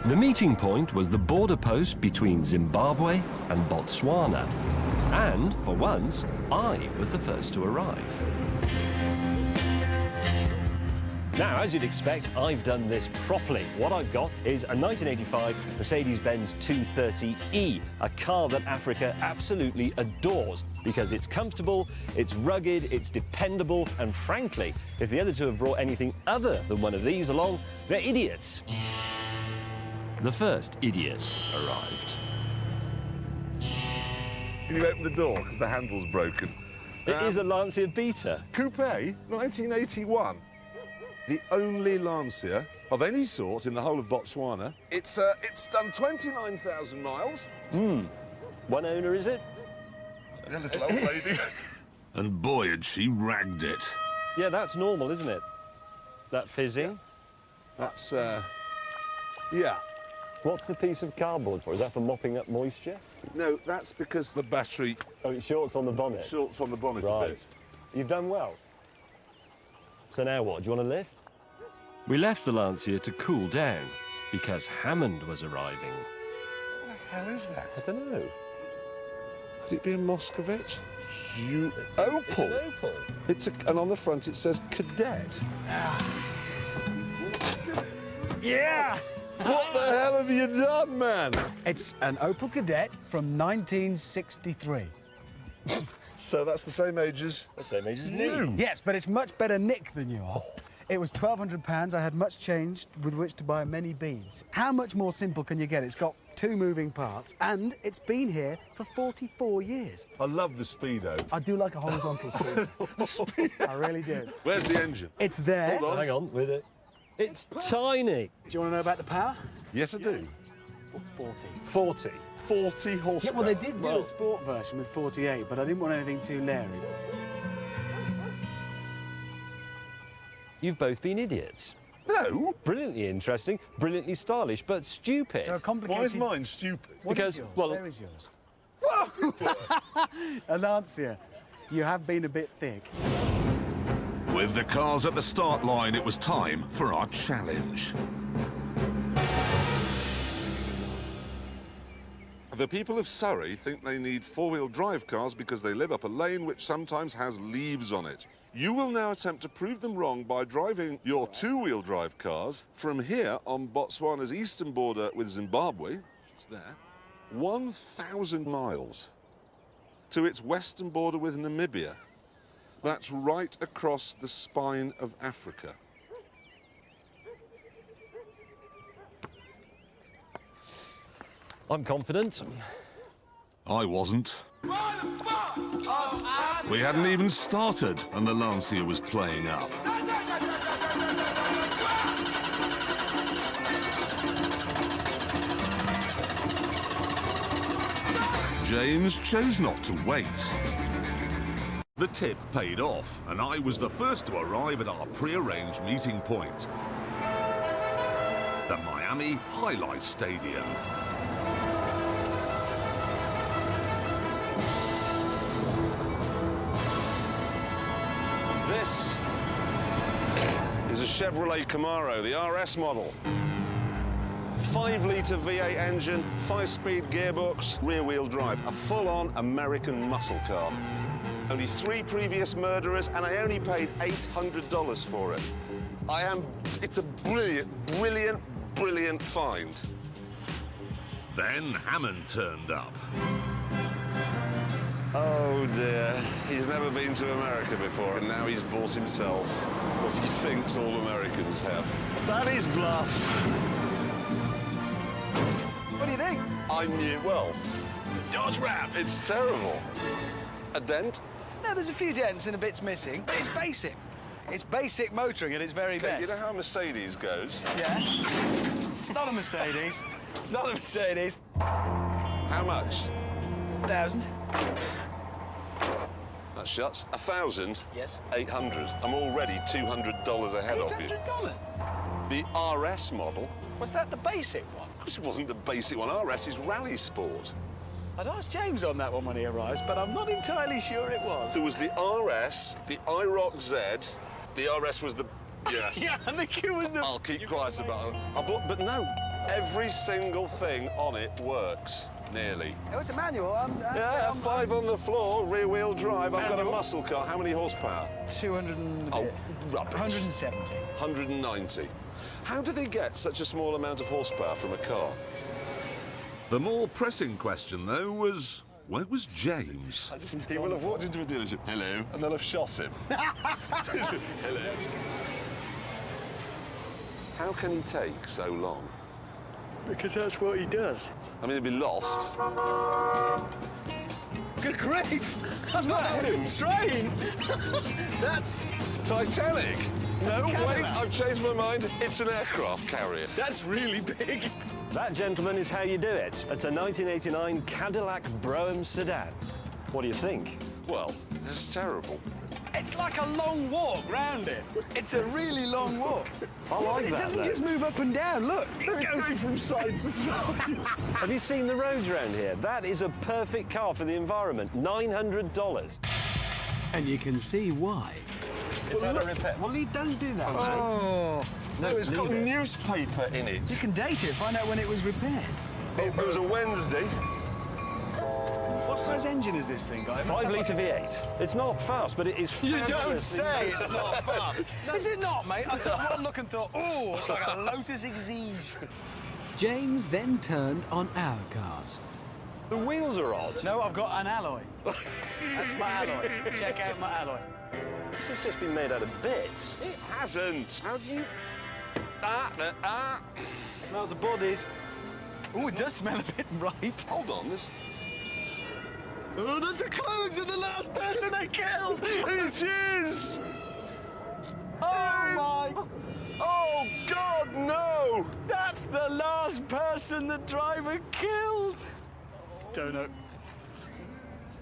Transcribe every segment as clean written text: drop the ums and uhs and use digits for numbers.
The meeting point was the border post between Zimbabwe and Botswana. And, for once, I was the first to arrive. Now, as you'd expect, I've done this properly. What I've got is a 1985 Mercedes-Benz 230e, a car that Africa absolutely adores because it's comfortable, it's rugged, it's dependable, and frankly, if the other two have brought anything other than one of these along, they're idiots. The first idiot arrived. Can you open the door, because the handle's broken? It is a Lancia Beta. Coupe, 1981. The only Lancia of any sort in the whole of Botswana. It's done 29,000 miles. One owner, is it? A little old lady. And boy, had she ragged it. Yeah, that's normal, isn't it? That fizzing. That's, yeah. What's the piece of cardboard for? Is that for mopping up moisture? No, that's because the battery... Oh, it shorts on the bonnet? Shorts on the bonnet a Right. bit. You've done well. So now what? Do you want to lift? We left the Lancia to cool down because Hammond was arriving. What the hell is that? I don't know. Could it be a Moscovich? Opal. Opal. It's an Opal. And on the front it says Cadet. Yeah! What the hell have you done, man? It's an Opel Kadett from 1963. So that's the same age as... The same age as me. you. Yes, but it's much better nick than you are. It was £1,200. I had much change with which to buy many beads. How much more simple can you get? It's got 2 moving parts, and it's been here for 44 years. I love the Speedo. I do like a horizontal speed. I really do. Where's the engine? It's there. Hold on. Hang on with it. It's tiny. Do you want to know about the power? Yes, I do. 40. 40. 40 horsepower. Yeah, well, they did do Well- a sport version with 48, but I didn't want anything too leery. You've both been idiots. No. Brilliantly interesting, brilliantly stylish, but stupid. So a complicated... Why is mine stupid? What Because, is yours? well- Where is yours? A Lancia. You have been a bit thick. With the cars at the start line, it was time for our challenge. The people of Surrey think they need four-wheel drive cars because they live up a lane which sometimes has leaves on it. You will now attempt to prove them wrong by driving your two-wheel drive cars from here on Botswana's eastern border with Zimbabwe, which is there, 1,000 miles to its western border with Namibia. That's right across the spine of Africa. I'm confident. I wasn't. We hadn't even started, and the Lancia was playing up. James chose not to wait. The tip paid off, and I was the first to arrive at our pre-arranged meeting point. The Miami Highlight Stadium. This is a Chevrolet Camaro, the RS model. 5-litre V8 engine, 5-speed gearbox, rear-wheel drive. A full-on American muscle car. Only 3 previous murderers, and I only paid $800 for it. It's a brilliant, brilliant, brilliant find. Then Hammond turned up. Oh dear, he's never been to America before, and now he's bought himself what he thinks all Americans have. That is bluff. What do you think? I knew, well, it's a Dodge Ram. It's terrible. A dent? No, there's a few dents and a bit's missing, but it's basic. It's basic motoring at its very best. You know how a Mercedes goes? Yeah. It's not a Mercedes. It's not a Mercedes. How much? 1,000. That shuts. 1,000? Yes. 800. I'm already $200 ahead of you. $800? The RS model? Was that the basic one? Of course it wasn't the basic one. RS is Rally Sport. I'd asked James on that one when he arrives, but I'm not entirely sure it was. There was the RS, the IROC Z. The RS was the Yes. Yeah, I think it was the... I'll keep quiet about it. But no, every single thing on it works, nearly. Oh, it's a manual. Yeah, 5 on the floor, rear-wheel drive. I've got a muscle car. How many horsepower? 200 and... Oh, rubbish. 170. 190. How do they get such a small amount of horsepower from a car? The more pressing question, though, was where was James? He will have walked into a dealership, hello, and they'll have shot him. Hello. How can he take so long? Because that's what he does. I mean, he'd be lost. Good grief! That's not how it's train. That's... Titanic! No, a wait, Cadillac. I've changed my mind. It's an aircraft carrier. That's really big. That, gentlemen, is how you do it. It's a 1989 Cadillac Brougham sedan. What do you think? Well, this is terrible. It's like a long walk round it. It's a really long walk. I like It that, doesn't though. just move up and down, look. It's going from side to side. Have you seen the roads around here? That is a perfect car for the environment. $900. And you can see why. It's had a repair. Well, Lee, don't do that. Oh. No, it's got leave it. newspaper in You it. can date it, find out when it was repaired. It was a Wednesday. What size engine is this thing, guy? 5-litre V8. It's not fast, but it is You don't fabulously- say it's not fast. Is it not, mate? I took one look and thought, oh, it's like a Lotus Exige. James then turned on our cars. The wheels are odd. No, I've got an alloy. That's my alloy. Check out my alloy. This has just been made out of bits. It hasn't. How do you... Smells of bodies. Oh, it does smell a bit ripe. Hold on, this... Oh, that's the clothes of the last person they killed. It is! Oh, my. Oh, God, no! That's the last person the driver killed. Don't know.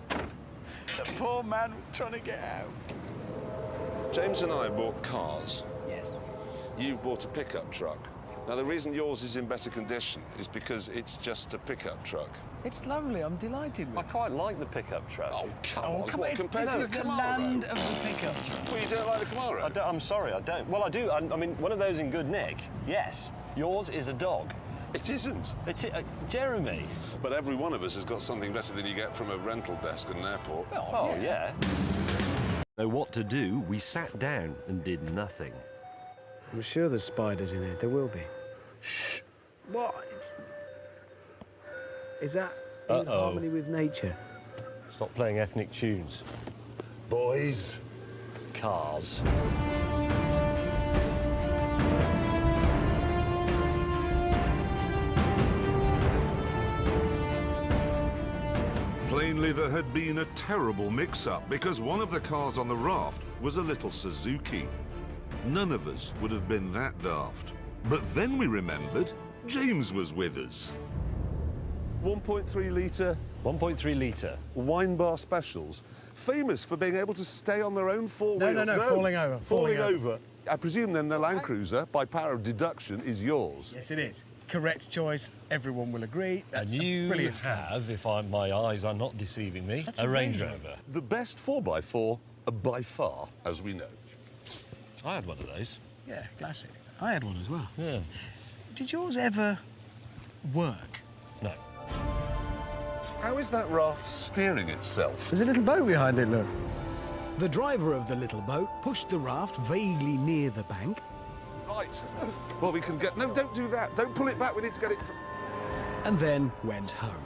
The poor man was trying to get out. James and I bought cars. Yes. You've bought a pickup truck. Now, the reason yours is in better condition is because it's just a pickup truck. It's lovely. I'm delighted I with it. quite like the pickup truck. Oh, come Oh, on. come What, on. compared This to is the the Camaro? land of the pickup truck. Well, you don't like the Camaro? I'm sorry, I don't. Well, I do. I mean, one of those in good nick. Yes. Yours is a dog. It isn't. Jeremy. But every one of us has got something better than you get from a rental desk at an airport. Oh, yeah. Know what to do, we sat down and did nothing. I'm sure there's spiders in here. There will be. Shh. What? Is that in Uh-oh. harmony with nature? Stop playing ethnic tunes. Boys. Cars. Plainly, there had been a terrible mix-up because one of the cars on the raft was a little Suzuki. None of us would have been that daft. But then we remembered James was with us. 1.3 litre 1.3 litre. wine bar specials, famous for being able to stay on their own four-wheel. No, falling over, Falling falling over. I presume then the Land Cruiser, by power of deduction, is yours. Yes, it is. Correct choice. Everyone will agree. That's And you brilliant. have, if my eyes are not deceiving me, That's a Range amazing. Rover. The best 4x4 by far, as we know. I had one of those. Yeah, classic. I had one as well. Yeah. Did yours ever work? No. How is that raft steering itself? There's a little boat behind it, look. The driver of the little boat pushed the raft vaguely near the bank, Right. Well, we can get... No, don't do that. Don't pull it back. We need to get it... and then went home.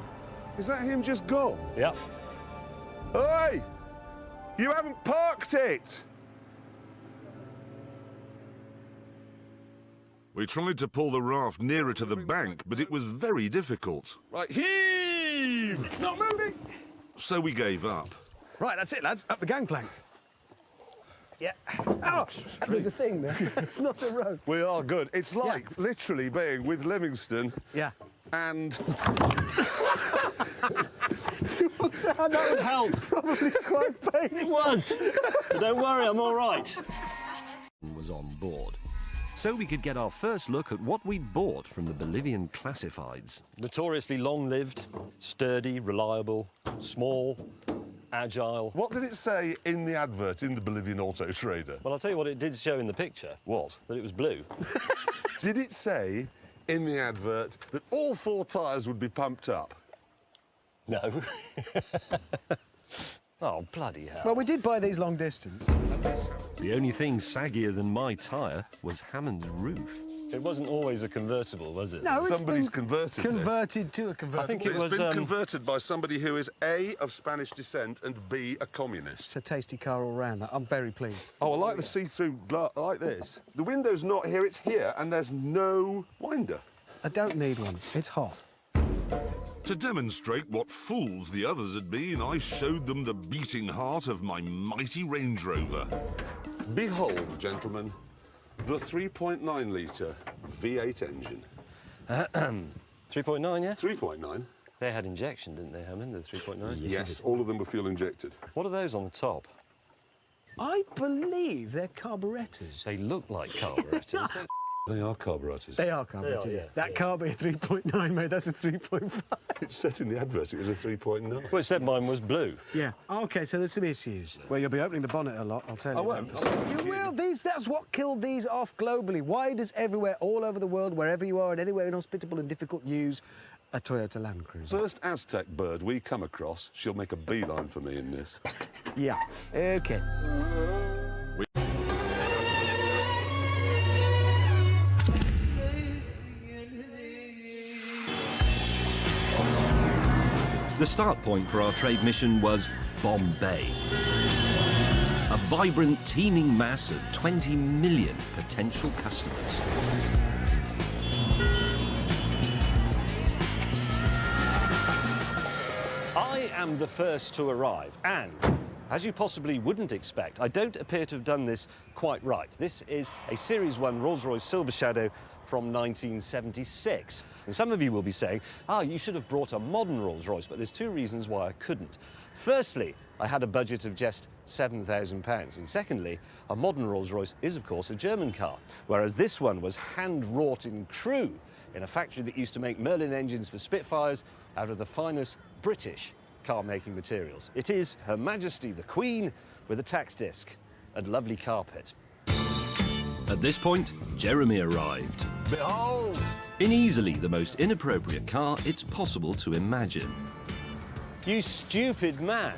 Is that him just gone? Yep. Hey! You haven't parked it! We tried to pull the raft nearer to the bank, but it was very difficult. Right, heave! It's not moving. So we gave up. Right, that's it, lads. Up the gangplank. Yeah. Oh, there's a thing there. It's not a rope. We are good. It's like literally being with Livingston Yeah. and... That would help. Probably quite painful. It was. But don't worry, I'm all right. Was on board, so we could get our first look at what we bought from the Bolivian classifieds. Notoriously long-lived, sturdy, reliable, small, agile. What did it say in the advert in the Bolivian Auto Trader? Well, I'll tell you what it did show in the picture. What? That it was blue. Did it say in the advert that all 4 tyres would be pumped up? No. Oh, bloody hell. Well, we did buy these long distance. The only thing saggier than my tyre was Hammond's roof. It wasn't always a convertible, was it? No, it's Somebody's been converted this. converted to a convertible. I think it It's was... been converted by somebody who is A, of Spanish descent, and B, a communist. It's a tasty car all round. That I'm very pleased. Oh, I like the see-through, like this. The window's not here, it's here, and there's no winder. I don't need one. It's hot. To demonstrate what fools the others had been, I showed them the beating heart of my mighty Range Rover. Behold, gentlemen, the 3.9-litre V8 engine. 3.9, yeah? 3.9? They had injection, didn't they, Hammond, the 3.9? Yes, all of them were fuel injected. What are those on the top? I believe they're carburettors. They look like carburetors. They are carburetors. They are carburettors. They are, yeah. That can't be a 3.9, mate. That's a 3.5. It said in the advert it was a 3.9. Well, it said mine was blue. Yeah. OK, so there's some issues. Well, you'll be opening the bonnet a lot, I'll tell you. I won't. You will. That's what killed these off globally. Why does everywhere, all over the world, wherever you are, and anywhere inhospitable and difficult, use a Toyota Land Cruiser? First Aztec bird we come across, she'll make a beeline for me in this. Yeah. OK. The start point for our trade mission was Bombay. A vibrant, teeming mass of 20 million potential customers. I am the first to arrive, and as you possibly wouldn't expect, I don't appear to have done this quite right. This is a Series 1 Rolls-Royce Silver Shadow from 1976. And some of you will be saying, you should have brought a modern Rolls-Royce, but there's 2 reasons why I couldn't. Firstly, I had a budget of just £7,000. And secondly, a modern Rolls-Royce is, of course, a German car, whereas this one was hand-wrought in Crewe in a factory that used to make Merlin engines for Spitfires out of the finest British car-making materials. It is Her Majesty the Queen with a tax disc and lovely carpet. At this point, Jeremy arrived. Behold! In easily the most inappropriate car it's possible to imagine. You stupid man.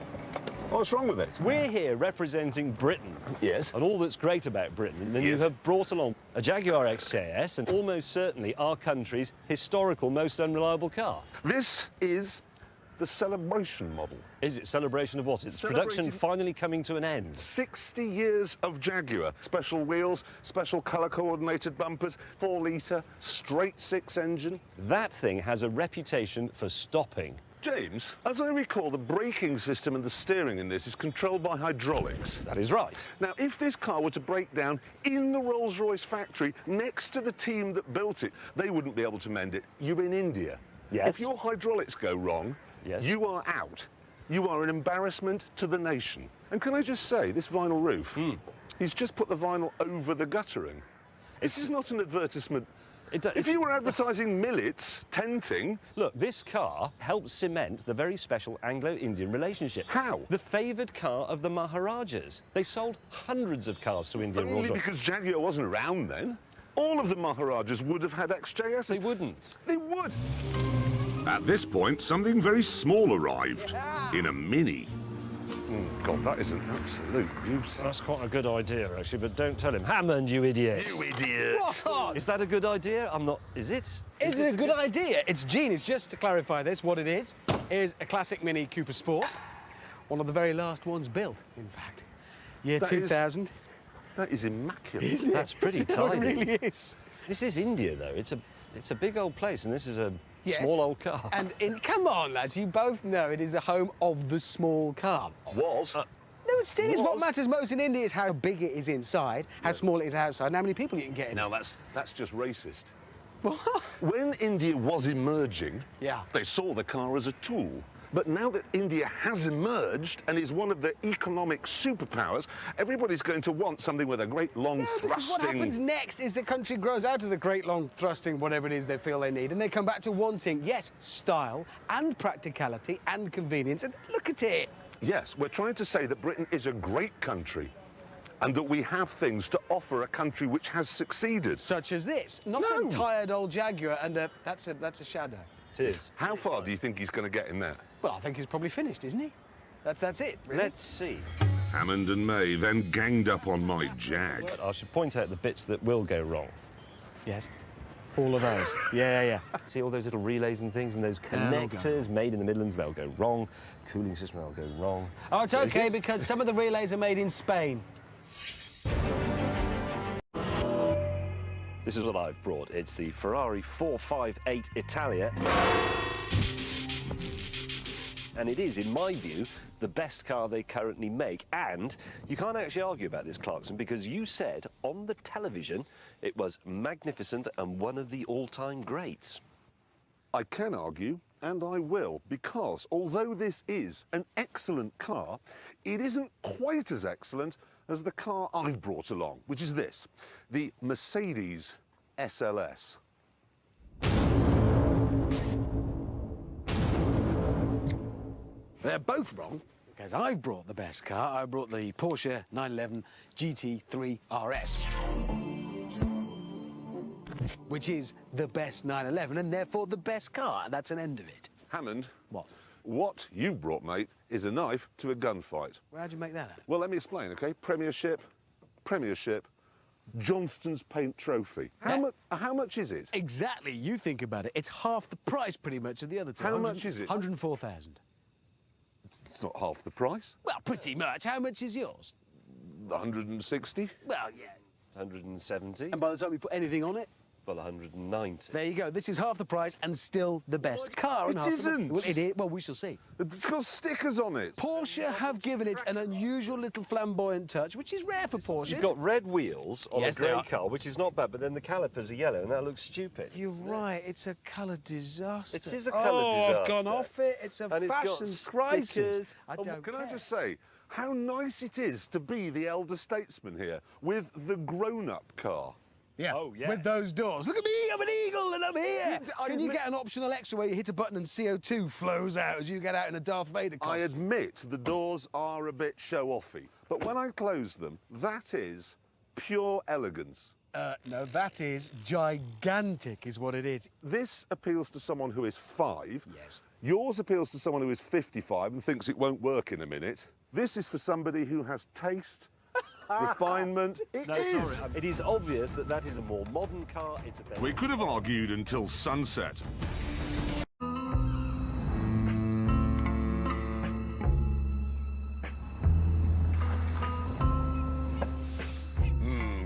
What's wrong with it? We're here representing Britain. Yes. And all that's great about Britain. And you Yes. have brought along a Jaguar XJS and almost certainly our country's historical most unreliable car. This is the celebration model. Is it celebration of what? It's Celebrating- production finally coming to an end. 60 years of Jaguar. Special wheels, special colour-coordinated bumpers, 4-litre, straight-6 engine. That thing has a reputation for stopping. James, as I recall, the braking system and the steering in this is controlled by hydraulics. That is right. Now, if this car were to break down in the Rolls-Royce factory next to the team that built it, they wouldn't be able to mend it. You're in India. Yes. If your hydraulics go wrong, Yes. you are out. You are an embarrassment to the nation. And can I just say, this vinyl roof, he's just put the vinyl over the guttering. This is not an advertisement. If you were advertising millets, tenting... Look, this car helps cement the very special Anglo-Indian relationship. How? The favoured car of the Maharajas. They sold hundreds of cars to Indian Only Rolls-Royce. because Jaguar wasn't around then. All of the Maharajas would have had XJS. They wouldn't. They would. At this point, something very small arrived. In a Mini. God, that is an absolute beauty. That's quite a good idea, actually, but don't tell him. Hammond, you idiot. You idiot. What? Is that a good idea? I'm not... Is it? Is this it a good idea? It's genius. Just to clarify this, what it is a classic Mini Cooper Sport. One of the very last ones built, in fact. Year That is- 2000. That is immaculate. Isn't it? That's pretty It tidy. really is. This is India, though. It's a big old place, and this is a Yes. small old car. And come on, lads, you both know it is the home of the small car. Was. No, it still is. What Was. matters most in India is how big it is inside, how small it is outside, and how many people you can get in. Now, that's just racist. What? When India was emerging, Yeah. they saw the car as a tool. But now that India has emerged and is one of the economic superpowers, everybody's going to want something with a great long Yeah, because what happens thrusting... next is the country grows out of the great long thrusting, whatever it is they feel they need, and they come back to wanting, yes, style and practicality and convenience. And look at it. Yes, we're trying to say that Britain is a great country and that we have things to offer a country which has succeeded. Such as this. Not No. a tired old Jaguar, and that's a shadow. It is. How far do you think he's going to get in there? Well, I think he's probably finished, isn't he? That's it, really. Let's see. Hammond and May then ganged up on my Jag. But I should point out the bits that will go wrong. Yes. All of those. Yeah. See all those little relays and things and those they'll connectors made in the Midlands, they'll go wrong. Cooling system, they'll go wrong. Oh, it's okay, This is- because some of the relays are made in Spain. This is what I've brought. It's the Ferrari 458 Italia. And it is, in my view, the best car they currently make. And you can't actually argue about this, Clarkson, because you said on the television it was magnificent and one of the all-time greats. I can argue, and I will, because although this is an excellent car, it isn't quite as excellent as the car I've brought along, which is this, the Mercedes SLS. They're both wrong, because I brought the best car. I brought the Porsche 911 GT3 RS, which is the best 911 and therefore the best car. That's an end of it. Hammond, What? what you've brought, mate, is a knife to a gunfight. Well, how'd you make that out? Well, let me explain, OK? Premiership, Johnston's Paint Trophy. How much is it? Exactly. You think about it. It's half the price, pretty much, of the other two. How much is it? 104,000. It's not half the price. Well, pretty much. How much is yours? 160. Well, yeah. 170, And by the time we put anything on it, well, 190. there you go. This is half the price and still the best car. and It half the- isn't. Well, it is. Well, we shall see. It's got stickers on it. Porsche have given it an unusual little flamboyant touch, which is rare for Porsche. You've got red wheels on Yes, a they grey are. car, which is not bad, but then the calipers are yellow, and that looks stupid. You're right. It's a colour disaster. It is a colour I've disaster. gone off it. It's a And it's got fashion crisis. stickers. I Oh, don't can I care. just say how nice it is to be the elder statesman here with the grown-up car. Yeah. Oh, yeah. With those doors. Look at me, I'm an eagle and I'm here. I Can you admit- get an optional extra where you hit a button and CO2 flows out as you get out in a Darth Vader costume? I admit the doors are a bit show-offy, but when I close them, that is pure elegance. No, that is gigantic, is what it is. This appeals to someone who is 5. Yes. Yours appeals to someone who is 55 and thinks it won't work in a minute. This is for somebody who has taste, refinement. It is. It is obvious that that is a more modern car. It's a better. We could have argued until sunset.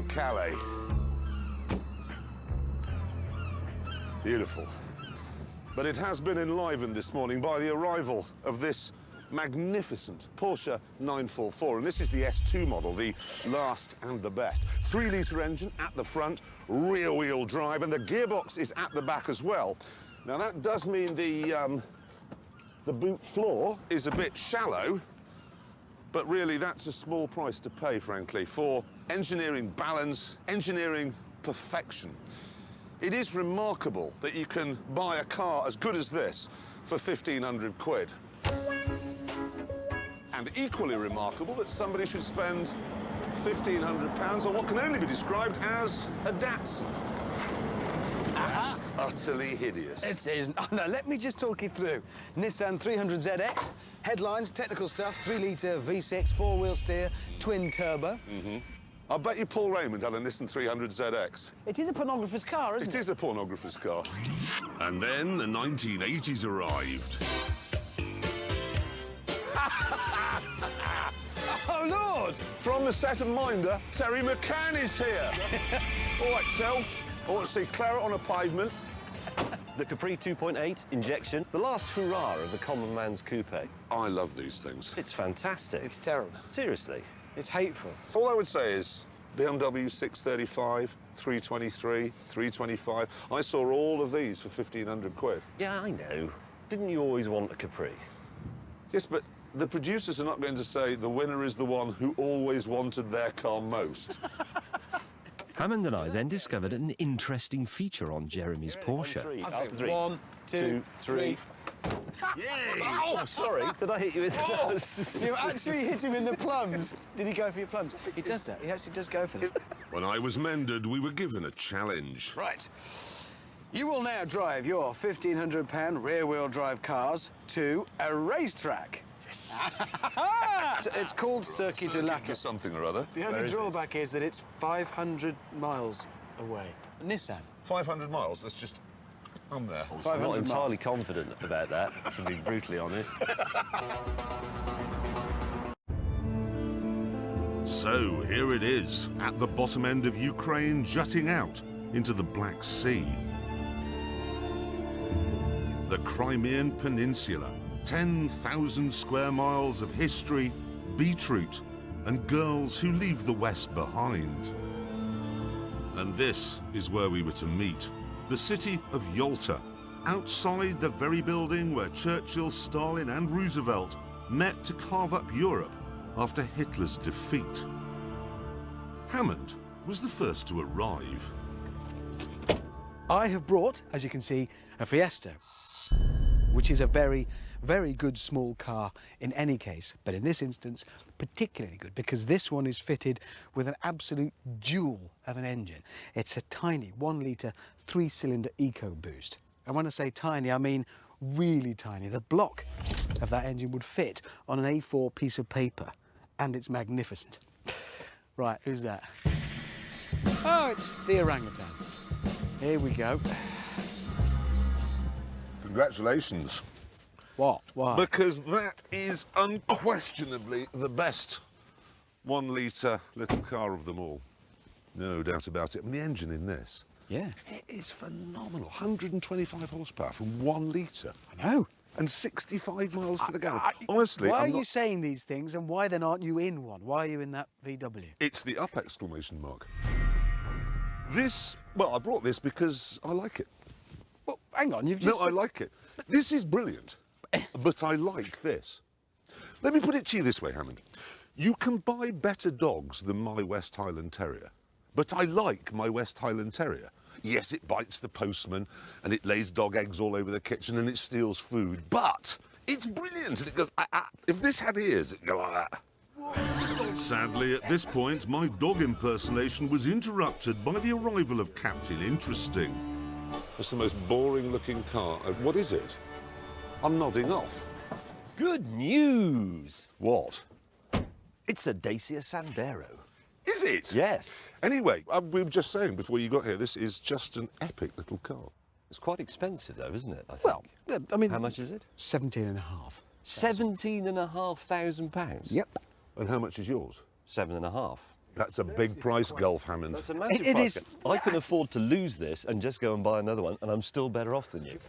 Calais. Beautiful. But it has been enlivened this morning by the arrival of this magnificent Porsche 944. And this is the S2 model, the last and the best. 3-litre engine at the front, rear-wheel drive, and the gearbox is at the back as well. Now, that does mean the boot floor is a bit shallow, but really that's a small price to pay, frankly, for engineering balance, engineering perfection. It is remarkable that you can buy a car as good as this for 1,500 quid. And equally remarkable that somebody should spend £1,500 on what can only be described as a Datsun. That's utterly hideous. It is. Oh, no, let me just talk you through. Nissan 300ZX, headlines, technical stuff, 3-litre V6, 4-wheel steer, twin turbo. I bet you Paul Raymond had a Nissan 300ZX. It is a pornographer's car, isn't it? It is a pornographer's car. And then the 1980s arrived. Oh, Lord! From the set of Minder, Terry McCann is here. All right, Tel. I want to see claret on a pavement. The Capri 2.8 injection, the last hurrah of the common man's coupe. I love these things. It's fantastic. It's terrible. Seriously. It's hateful. All I would say is BMW 635, 323, 325. I saw all of these for 1,500 quid. Yeah, I know. Didn't you always want a Capri? Yes, but the producers are not going to say the winner is the one who always wanted their car most. Hammond and I then discovered an interesting feature on Jeremy's Porsche. After three. 1, 2, 3. Oh, sorry. Did I hit you with You actually hit him in the plums. Did he go for your plums? He does that. He actually does go for them. When I was mended, we were given a challenge. Right. You will now drive your £1,500 rear-wheel drive cars to a racetrack. It's called Circuit de Circuit to Lac. something or other. The only drawback is that it's 500 miles away. Nissan. 500 miles, that's just... I'm there. I'm 500 not entirely miles. confident about that, to be brutally honest. So here it is, at the bottom end of Ukraine, jutting out into the Black Sea. The Crimean Peninsula, 10,000 square miles of history, beetroot, and girls who leave the West behind. And this is where we were to meet, the city of Yalta, outside the very building where Churchill, Stalin, and Roosevelt met to carve up Europe after Hitler's defeat. Hammond was the first to arrive. I have brought, as you can see, a Fiesta, which is a very, very good small car in any case, but in this instance, particularly good because this one is fitted with an absolute jewel of an engine. It's a tiny 1-litre 3-cylinder EcoBoost. And when I say tiny, I mean really tiny. The block of that engine would fit on an A4 piece of paper, and it's magnificent. Right, who's that? Oh, it's the orangutan. Here we go. Congratulations. What? Why? Because that is unquestionably the best 1-litre little car of them all. No doubt about it. And the engine in this, Yeah, it is phenomenal. 125 horsepower from 1 litre I know. and 65 miles to the gallon. Honestly, Why I'm are you not... saying these things, and why then aren't you in one? Why are you in that VW? It's the up exclamation mark. This, well, I brought this because I like it. Well, hang on, you've No, just... I like it. This is brilliant, but I like this. Let me put it to you this way, Hammond. You can buy better dogs than my West Highland Terrier, but I like my West Highland Terrier. Yes, it bites the postman, and it lays dog eggs all over the kitchen, and it steals food, but it's brilliant, and it goes, ah, ah. If this had ears, it'd go like that. Sadly, at this point, my dog impersonation was interrupted by the arrival of Captain Interesting. It's the most boring-looking car. What is it? I'm nodding off. Good news! What? It's a Dacia Sandero. Is it? Yes. Anyway, we were just saying before you got here, this is just an epic little car. It's quite expensive, though, isn't it? I think. Well, I mean... How much is it? 17 and a half. £17,500. Yep. And how much is yours? 7.5. That's a big price, Gulf Hammond. That's a massive It price. is. I can afford to lose this and just go and buy another one, and I'm still better off than you.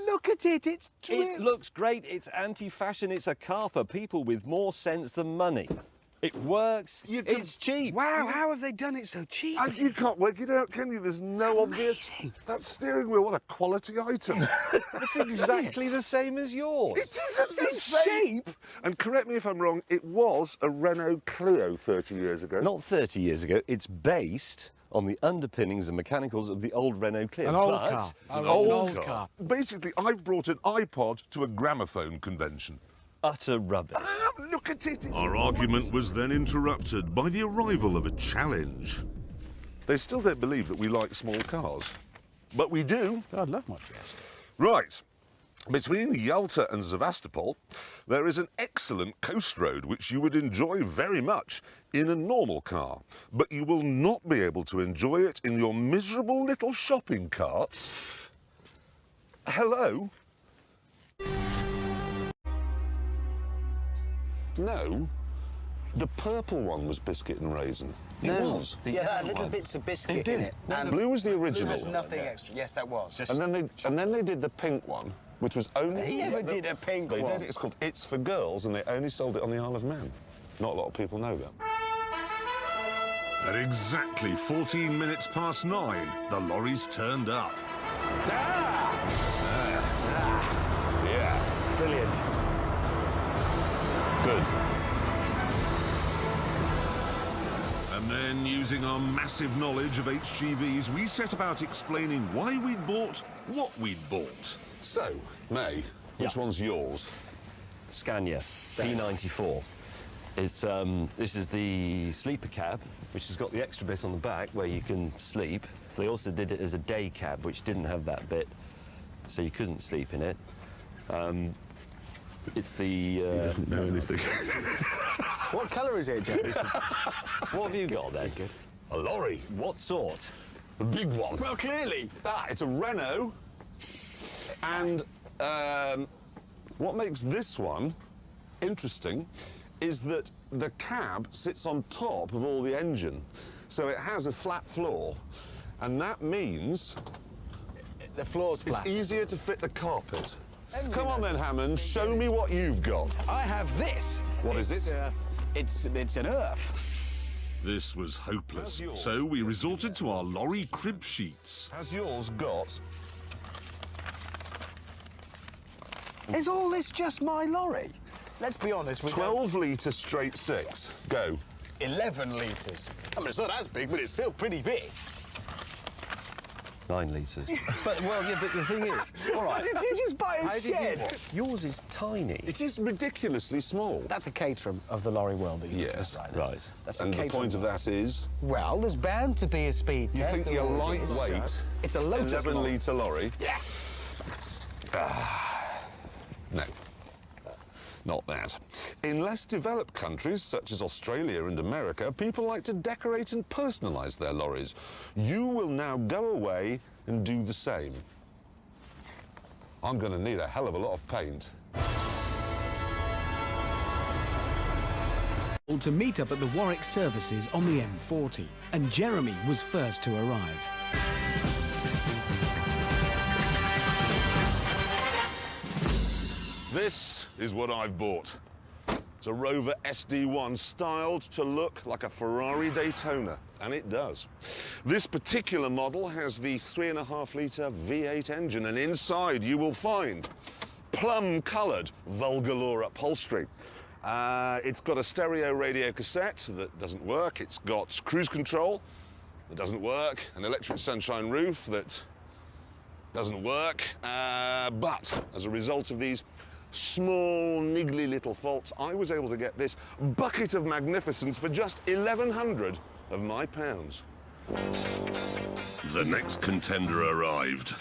Look at it, it's It looks great. It's anti-fashion. It's a car for people with more sense than money. It works. You can- It's cheap. Wow, how have they done it so cheap? And you can't work it out, can you? There's no obvious... amazing. That steering wheel, what a quality item. It's exactly the same as yours. It is the same shape. And correct me if I'm wrong, it was a Renault Clio 30 years ago. Not 30 years ago. It's based on the underpinnings and mechanicals of the old Renault Clio. An old but car. It's an Oh, it's old car. Basically, I've brought an iPod to a gramophone convention. Utter rubbish. Ah, look at it. It's Our argument was then interrupted by the arrival of a challenge. They still don't believe that we like small cars. But we do. I love my Fiesta. Right. Between Yalta and Sevastopol, there is an excellent coast road which you would enjoy very much in a normal car. But you will not be able to enjoy it in your miserable little shopping cart. Hello? No. The purple one was biscuit and raisin. It was. Yeah, that had little bits of biscuit in it. And Blue was the blue original. has nothing extra. Yes, that was. And then they did the pink one, which was only... He never did a pink They one. did. It's called It's for Girls, and they only sold it on the Isle of Man. Not a lot of people know that. At exactly 14 minutes past 9, the lorries turned up. Yeah. Brilliant. Good. And Then, using our massive knowledge of HGVs, we set about explaining why we'd bought what we'd bought. So, May, which Yeah. one's yours? Scania B94. It's, this is the sleeper cab, which has got the extra bit on the back where you can sleep. They also did it as a day cab, which didn't have that bit, so you couldn't sleep in it. It's the... He doesn't know anything. What colour is it, James? What have you got then? A lorry. What sort? A big one. Well, clearly. It's a Renault. And what makes this one interesting is that the cab sits on top of all the engine. So it has a flat floor. And that means The floor's flat. it's easier to fit the carpet. Come on then, Hammond, show me what you've got. I have this. What is it? It's an earth. This was hopeless, How's yours? so we resorted to our lorry crib sheets. Has yours got... Is all this just my lorry? Let's be honest, we 12 litre straight six. Go. 11 litres. I mean, it's not as big, but it's still pretty big. 9 litres. But, well, yeah, but the thing is... All right. Did you just buy a shed? Yours is tiny. It is ridiculously small. That's a Caterham of the lorry world that you Yes. described. Right. That's a And the Caterham. point of that is, Well, there's bound to be a speed you test. think there your always is. lightweight, It's a Lotus 11 lorry. litre lorry? Yeah. No. Not that. In less developed countries, such as Australia and America, people like to decorate and personalise their lorries. You will now go away and do the same. I'm going to need a hell of a lot of paint. To meet up at the Warwick services on the M40, and Jeremy was first to arrive. This is what I've bought. It's a Rover SD1 styled to look like a Ferrari Daytona, and it does. This particular model has the 3.5 litre V8 engine, and inside you will find plum-coloured Vulgalore upholstery. It's got a stereo radio cassette that doesn't work. It's got cruise control that doesn't work, an electric sunshine roof that doesn't work. But as a result of these small, niggly little faults, I was able to get this bucket of magnificence for just 1,100 of my pounds. The next contender arrived.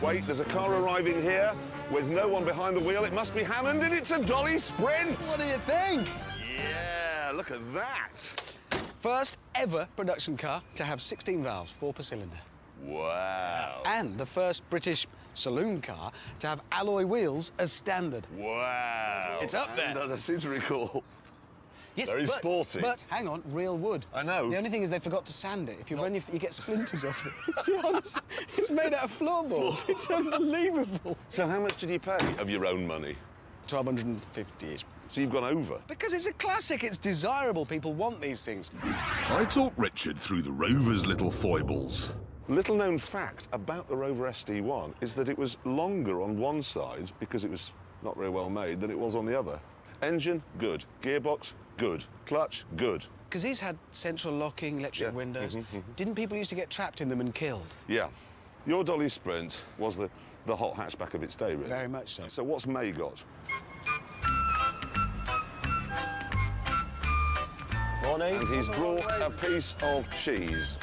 Wait, there's a car arriving here with no one behind the wheel. It must be Hammond, and it's a Dolly Sprint! What do you think? Yeah, look at that. First ever production car to have 16 valves, 4 per cylinder. Wow. And the first British saloon car to have alloy wheels as standard. Wow. It's up there. And I seem to recall. Yes, Very but, sporty. But hang on, real wood. I know. The only thing is they forgot to sand it. If you run, you get splinters off it. It's honest. It's made out of floorboards. It's unbelievable. So how much did you pay of your own money? 1,250-ish. So you've gone over. Because it's a classic. It's desirable. People want these things. I talked Richard through the Rover's little foibles. Little known fact about the Rover SD1 is that it was longer on one side because it was not very well made than it was on the other. Engine, good. Gearbox, good. Clutch, good. Because these had central locking, electric Yeah. windows. Didn't people used to get trapped in them and killed? Yeah. Your Dolly Sprint was the hot hatchback of its day, really. Very much so. So what's May got? Morning. And he's brought a piece of cheese.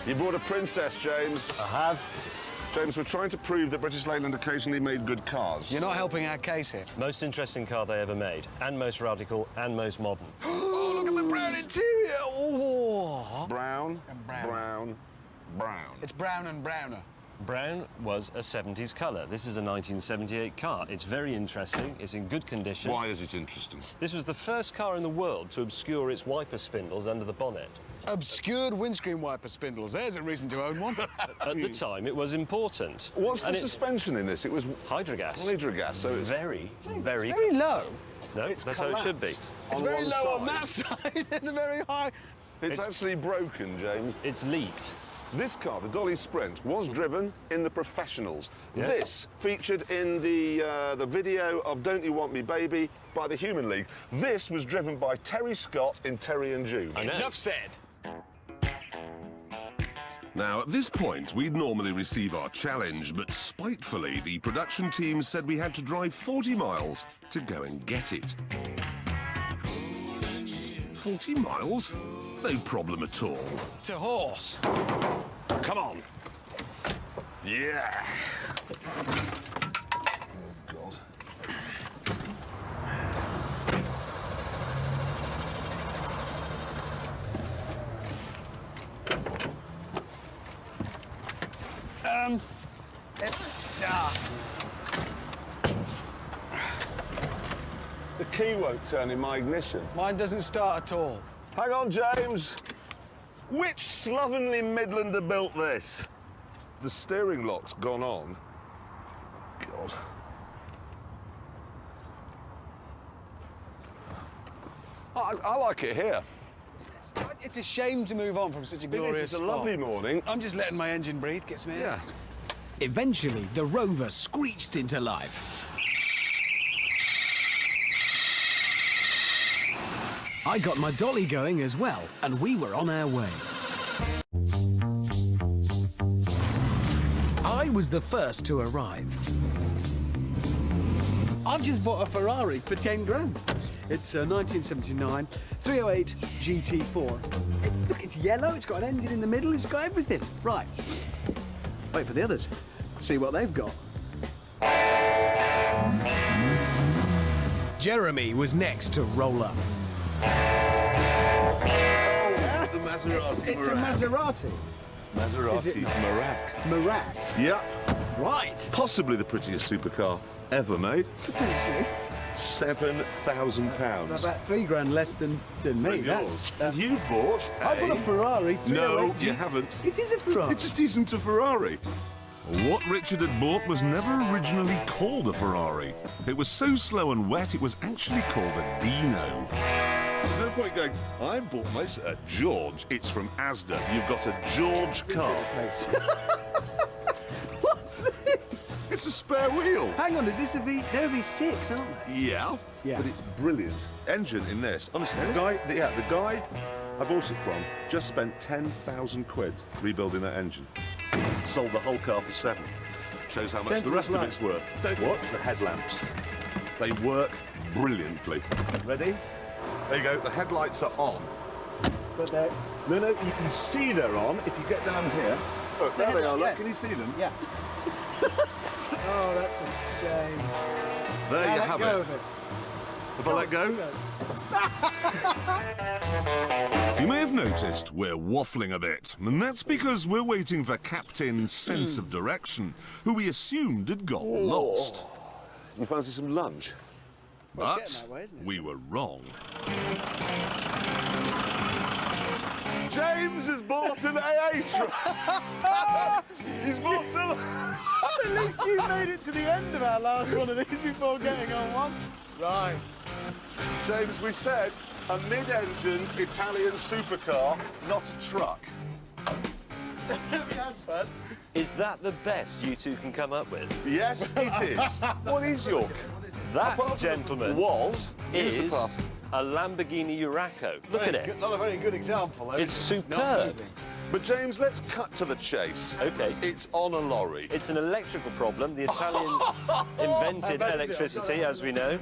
You brought a princess, James. I have. James, we're trying to prove that British Leyland occasionally made good cars. You're not helping our case here. Most interesting car they ever made, and most radical, and most modern. Oh, look at the brown interior. Oh. Brown, brown. brown, brown. It's brown and browner. Brown was a 70s colour. This is a 1978 car. It's very interesting. It's in good condition. Why is it interesting? This was the first car in the world to obscure its wiper spindles under the bonnet. Obscured windscreen wiper spindles. There's a reason to own one. At the time, it was important. What's the And it's suspension in this? It was hydrogas. hydrogas, so it's Very, very... Very low. No, that's how it should be. It's on very one low on side. that side and very high. It's actually broken, James. It's leaked. This car, the Dolly Sprint, was driven in the professionals. Yes. This featured in the video of Don't You Want Me Baby by the Human League. This was driven by Terry Scott in Terry and June. Enough said. Now, at this point, we'd normally receive our challenge, but spitefully, the production team said we had to drive 40 miles to go and get it. 40 miles? No problem at all. To horse. Come on. Yeah. God. The key won't turn in my ignition. Mine doesn't start at all. Hang on, James. Which slovenly Midlander built this? The steering lock's gone on. God. I like it here. It's a shame to move on from such a It glorious is. It's a spot. lovely morning. I'm just letting my engine breathe, get some air. Yes. Eventually, the Rover screeched into life. I got my dolly going as well, and we were on our way. I was the first to arrive. I've just bought a Ferrari for 10 grand. It's a 1979 308 GT4. Look, it's yellow, it's got an engine in the middle, it's got everything. Right. Wait for the others. See what they've got. Jeremy was next to roll up. The Maserati It's a Maserati. Maserati Merak. Merak. Yeah. Right. Possibly the prettiest supercar ever made. Potentially. £7,000. About 3 grand less than me. Yours. That's, And you bought I bought a Ferrari 308 No, G- you haven't. It is a Ferrari. It just isn't a Ferrari. What Richard had bought was never originally called a Ferrari. It was so slow and wet, it was actually called a Dino. There's no point going, I bought my George. It's from Asda. You've got a George car. What's this? It's a spare wheel. Hang on, is this a V? They're a V6, aren't they? Yeah, Yeah. but it's brilliant. Engine in this. Honestly, the guy I bought it from just spent 10,000 quid rebuilding that engine. Sold the whole car for 7. Shows how much the Gentleman's rest of light. it's worth. So- Watch the headlamps. They work brilliantly. Ready? There you go. The headlights are on. But they're... No, you can see they're on if you get down here. Look, the there they are. headlight, Look, yeah. can you see them? Yeah. Oh, that's a shame. There you Let have go it. of it. If I let go, You may have noticed we're waffling a bit, and that's because we're waiting for Captain's sense of direction, who we assumed had got lost. you fancy some lunch? Well, it's But getting that way, isn't it? we were wrong. James has bought an AA truck. He's bought a... At least you made it to the end of our last one of these before getting on one. Right. James, we said a mid-engined Italian supercar, not a truck. That's fun. Is that the best you two can come up with? Yes, it is. What is your... That, Apart from gentlemen, was... Here's the is part. a Lamborghini Urraco. Look at it. Not a very good example. It's not superb. moving. But, James, let's cut to the chase. OK. It's on a lorry. It's an electrical problem. The Italians invented electricity, as we know.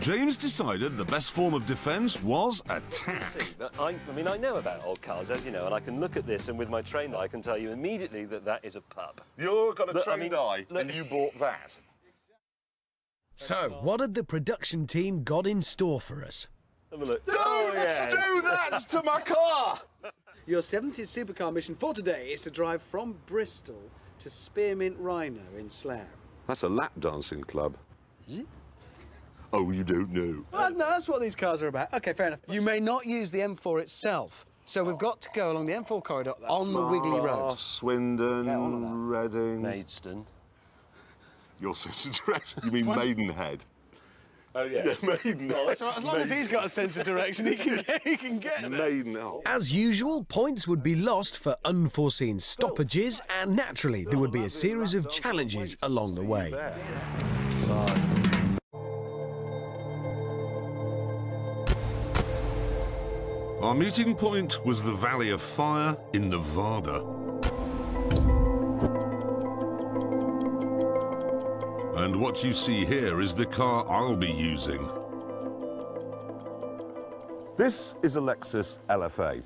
James decided the best form of defence was attack. I mean, I know about old cars, as you know, and I can look at this, and with my trained eye, I can tell you immediately that that is a pup. You've got a Look, I trained mean, eye, look- and you bought that. So, what had the production team got in store for us? Have a look. Don't Oh, yes. do that to my car! Your 70th supercar mission for today is to drive from Bristol to Spearmint Rhino in Slough. That's a lap dancing club. Is it? Oh, you don't know. Well, no, that's what these cars are about. OK, fair enough. You may not use the M4 itself, so we've got to go along the M4 corridor on the wiggly road. Swindon, Yeah, all of that. Reading. Maidstone. You're such a direction. You mean Maidenhead? Oh, yeah. Maiden. So as long as he's got a sense of direction, he can get there. Maiden. Oh. As usual, points would be lost for unforeseen stoppages, and naturally there would be a series of challenges along the way. Our meeting point was the Valley of Fire in Nevada. And what you see here is the car I'll be using. This is a Lexus LFA.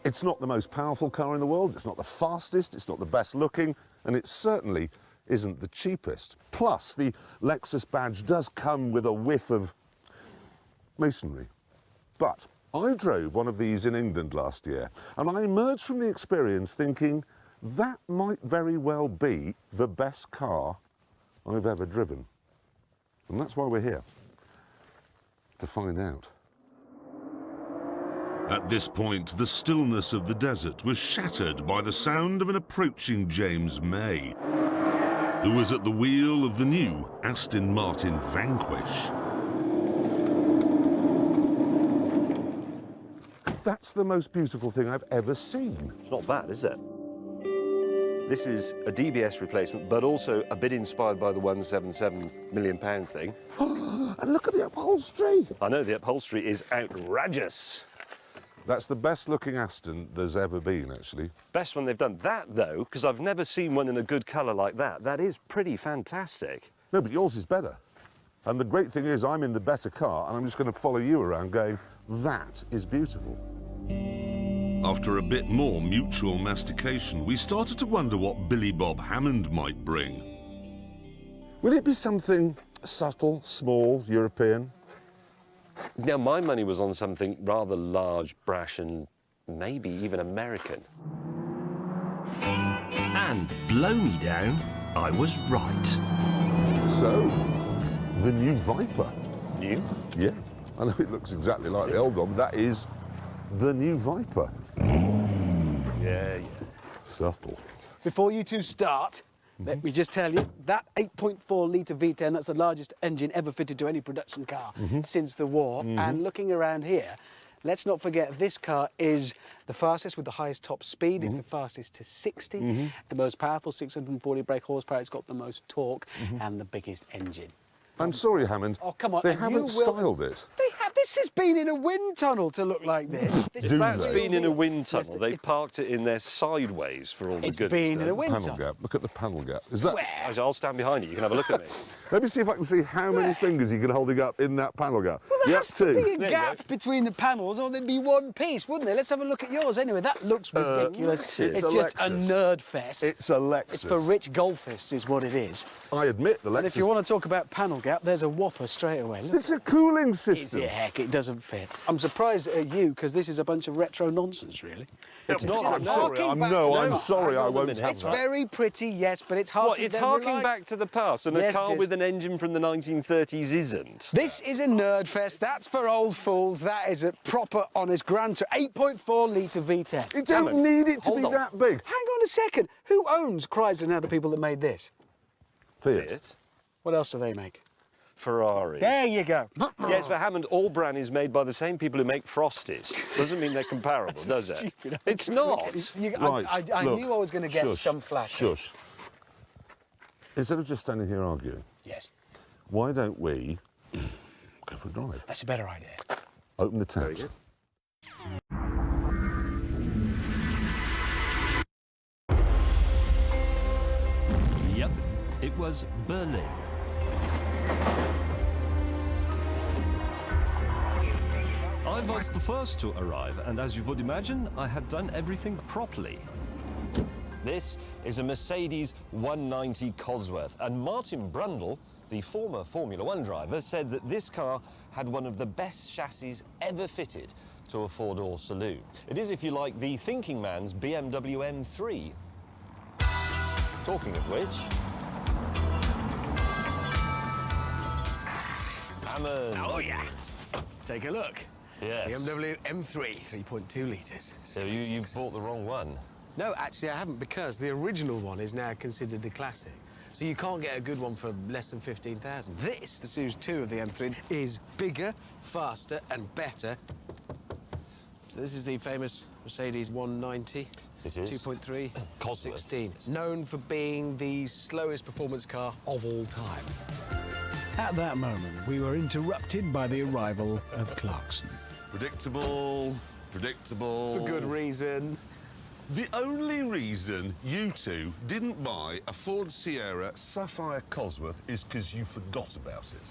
It's not the most powerful car in the world, it's not the fastest, it's not the best looking, and it certainly isn't the cheapest. Plus, the Lexus badge does come with a whiff of masonry. But I drove one of these in England last year, and I emerged from the experience thinking that might very well be the best car I've ever driven. And that's why we're here, to find out. At this point, the stillness of the desert was shattered by the sound of an approaching James May, who was at the wheel of the new Aston Martin Vanquish. That's the most beautiful thing I've ever seen. It's not bad, is it? This is a DBS replacement, but also a bit inspired by the £177 million thing. And look at the upholstery. I know, the upholstery is outrageous. That's the best looking Aston there's ever been, actually. Best one they've done. That, though, because I've never seen one in a good colour like that, that is pretty fantastic. No, but yours is better. And the great thing is I'm in the better car and I'm just going to follow you around going, that is beautiful. After a bit more mutual mastication, we started to wonder what Billy Bob Hammond might bring. Will it be something subtle, small, European? Now, my money was on something rather large, brash, and maybe even American. And blow me down, I was right. So, the new Viper. New? Yeah. I know it looks exactly like the old one, but that is the new Viper. Yeah. Subtle. Before you two start, let me just tell you, that 8.4-litre V10, that's the largest engine ever fitted to any production car since the war. And looking around here, let's not forget this car is the fastest with the highest top speed. It's the fastest to 60, the most powerful, 640 brake horsepower. It's got the most torque and the biggest engine. I'm sorry, Hammond. Oh, come on. They and you haven't will- styled it. They have. This has been in a wind tunnel to look like this. This Do That's they? been in a wind tunnel. Yes, They've parked it in there sideways for all the It's goodies. been in a wind Panel tunnel. gap. Look at the panel gap. Is that? I'll stand behind you. You can have a look at me. Let me see if I can see how many fingers you can holding up in that panel gap. Well, there Yep, has to be two. a There you gap go. between the panels, or there'd be one piece, wouldn't there? Let's have a look at yours anyway. That looks ridiculous. it's a just a Lexus. nerd fest. It's a Lexus. It's for rich golfists, is what it is. I admit the Lexus. And if you want to talk about panel gap, there's a whopper straight away. Look. It's a cooling It's system. heck, it doesn't fit. I'm surprised at you, because this is a bunch of retro nonsense, really. It's not. just I'm sorry. harking back to I'm the- sorry. hang I on a won't minute. have It's that. very pretty, yes, but it's What, harking it's harking back to the past, and Yes, a it car is. with an engine from the 1930s isn't. This is a nerd fest. That's for old fools. That is a proper, honest Gran Turismo 8.4-litre V10. You don't Hammond, need it to hold be on. that big. Hang on a second. Who owns Chrysler now, the people that made this? Fiat. What else do they make? Ferrari. There you go. Yes, but Hammond, all brand is made by the same people who make Frosties. Doesn't mean they're comparable, does it? Stupid. It's not. Right. I look, knew I was going to get shush, some flack. Shush. Instead of just standing here arguing, Yes, why don't we go for a drive? that's a better idea. Open the tabs. Yep, it was Berlin. I was the first to arrive, and as you would imagine, I had done everything properly. This is a Mercedes 190 Cosworth, and Martin Brundle, the former Formula One driver, said that this car had one of the best chassis ever fitted to a four-door saloon. It is, if you like, the thinking man's BMW M3. Talking of which... Hammond. Oh, yeah. Take a look. Yes. BMW M3, 3.2 litres. So you've bought the wrong one. No, actually, I haven't, because the original one is now considered the classic. So you can't get a good one for less than 15,000. This, the Series 2 of the M3, is bigger, faster, and better. So this is the famous Mercedes 190. It is. 2.3, Cosworth. 16. Known for being the slowest performance car of all time. At that moment, we were interrupted by the arrival of Clarkson. Predictable, predictable. For good reason. The only reason you two didn't buy a Ford Sierra Sapphire Cosworth is because you forgot about it.